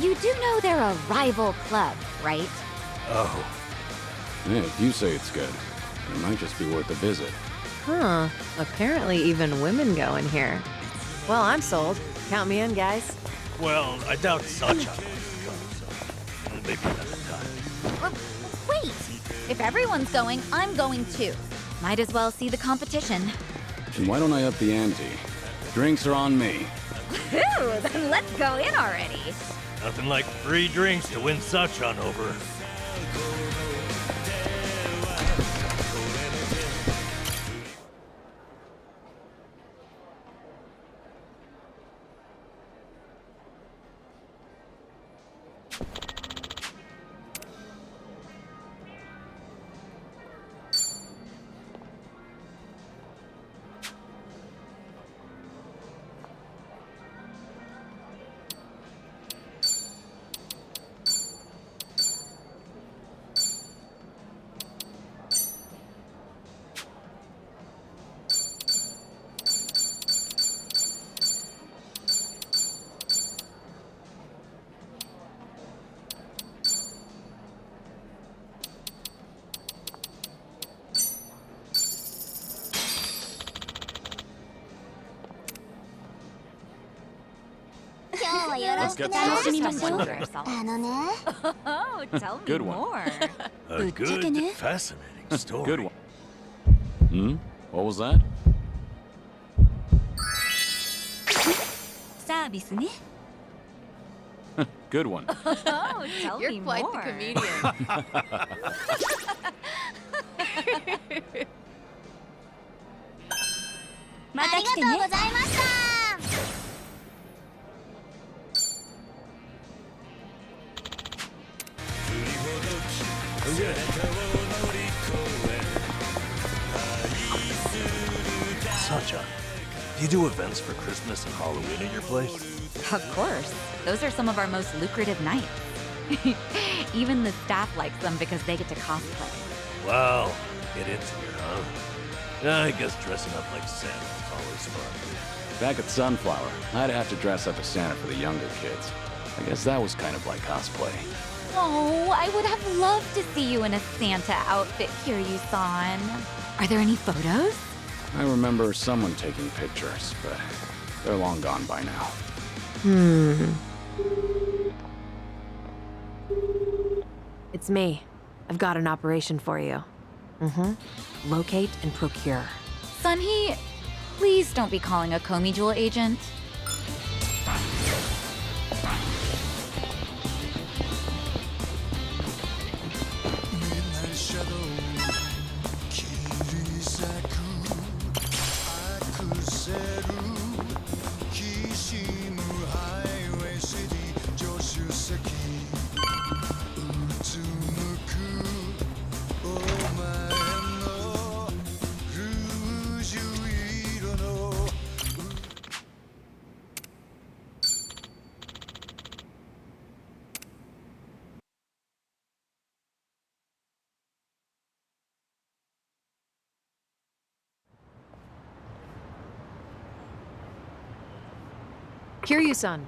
You do know they're a rival club, right? Oh, Hey, if you say it's good, it might just be worth a visit. Huh. Apparently even women go in here. Well, I'm sold. Count me in, guys. well, I doubt Sachan wants to come, so maybe another time. Wait! If everyone's going, I'm going too. Might as well see the competition. And why don't I up the ante? Drinks are on me. Ooh, then let's go in already. Nothing like free drinks to win Sachan over. Let's get Now started. just have one for yourself. あのね Oh, tell me Good one. more. A good, fascinating story. Good one. Hmm? What was that? サービスね Good one. Oh, tell You're me quite more. the comedian. また来てねありがとうございました Sancha, do you do events for Christmas and Halloween at your place? Of course. Those are some of our most lucrative nights. Even the staff likes them because they get to cosplay. Wow, get into it, huh? Yeah, I guess dressing up like Santa is always fun. Back at Sunflower, I'd have to dress up as Santa for the younger kids. I guess that was kind of like cosplay. Oh, I would have loved to see you in a Santa outfit, Kiryu-san. Are there any photos? I remember someone taking pictures, but they're long gone by now. It's me. I've got an operation for you. Locate and procure. Sunhee, please don't be calling a Komi Jewel agent. Kiryu-san,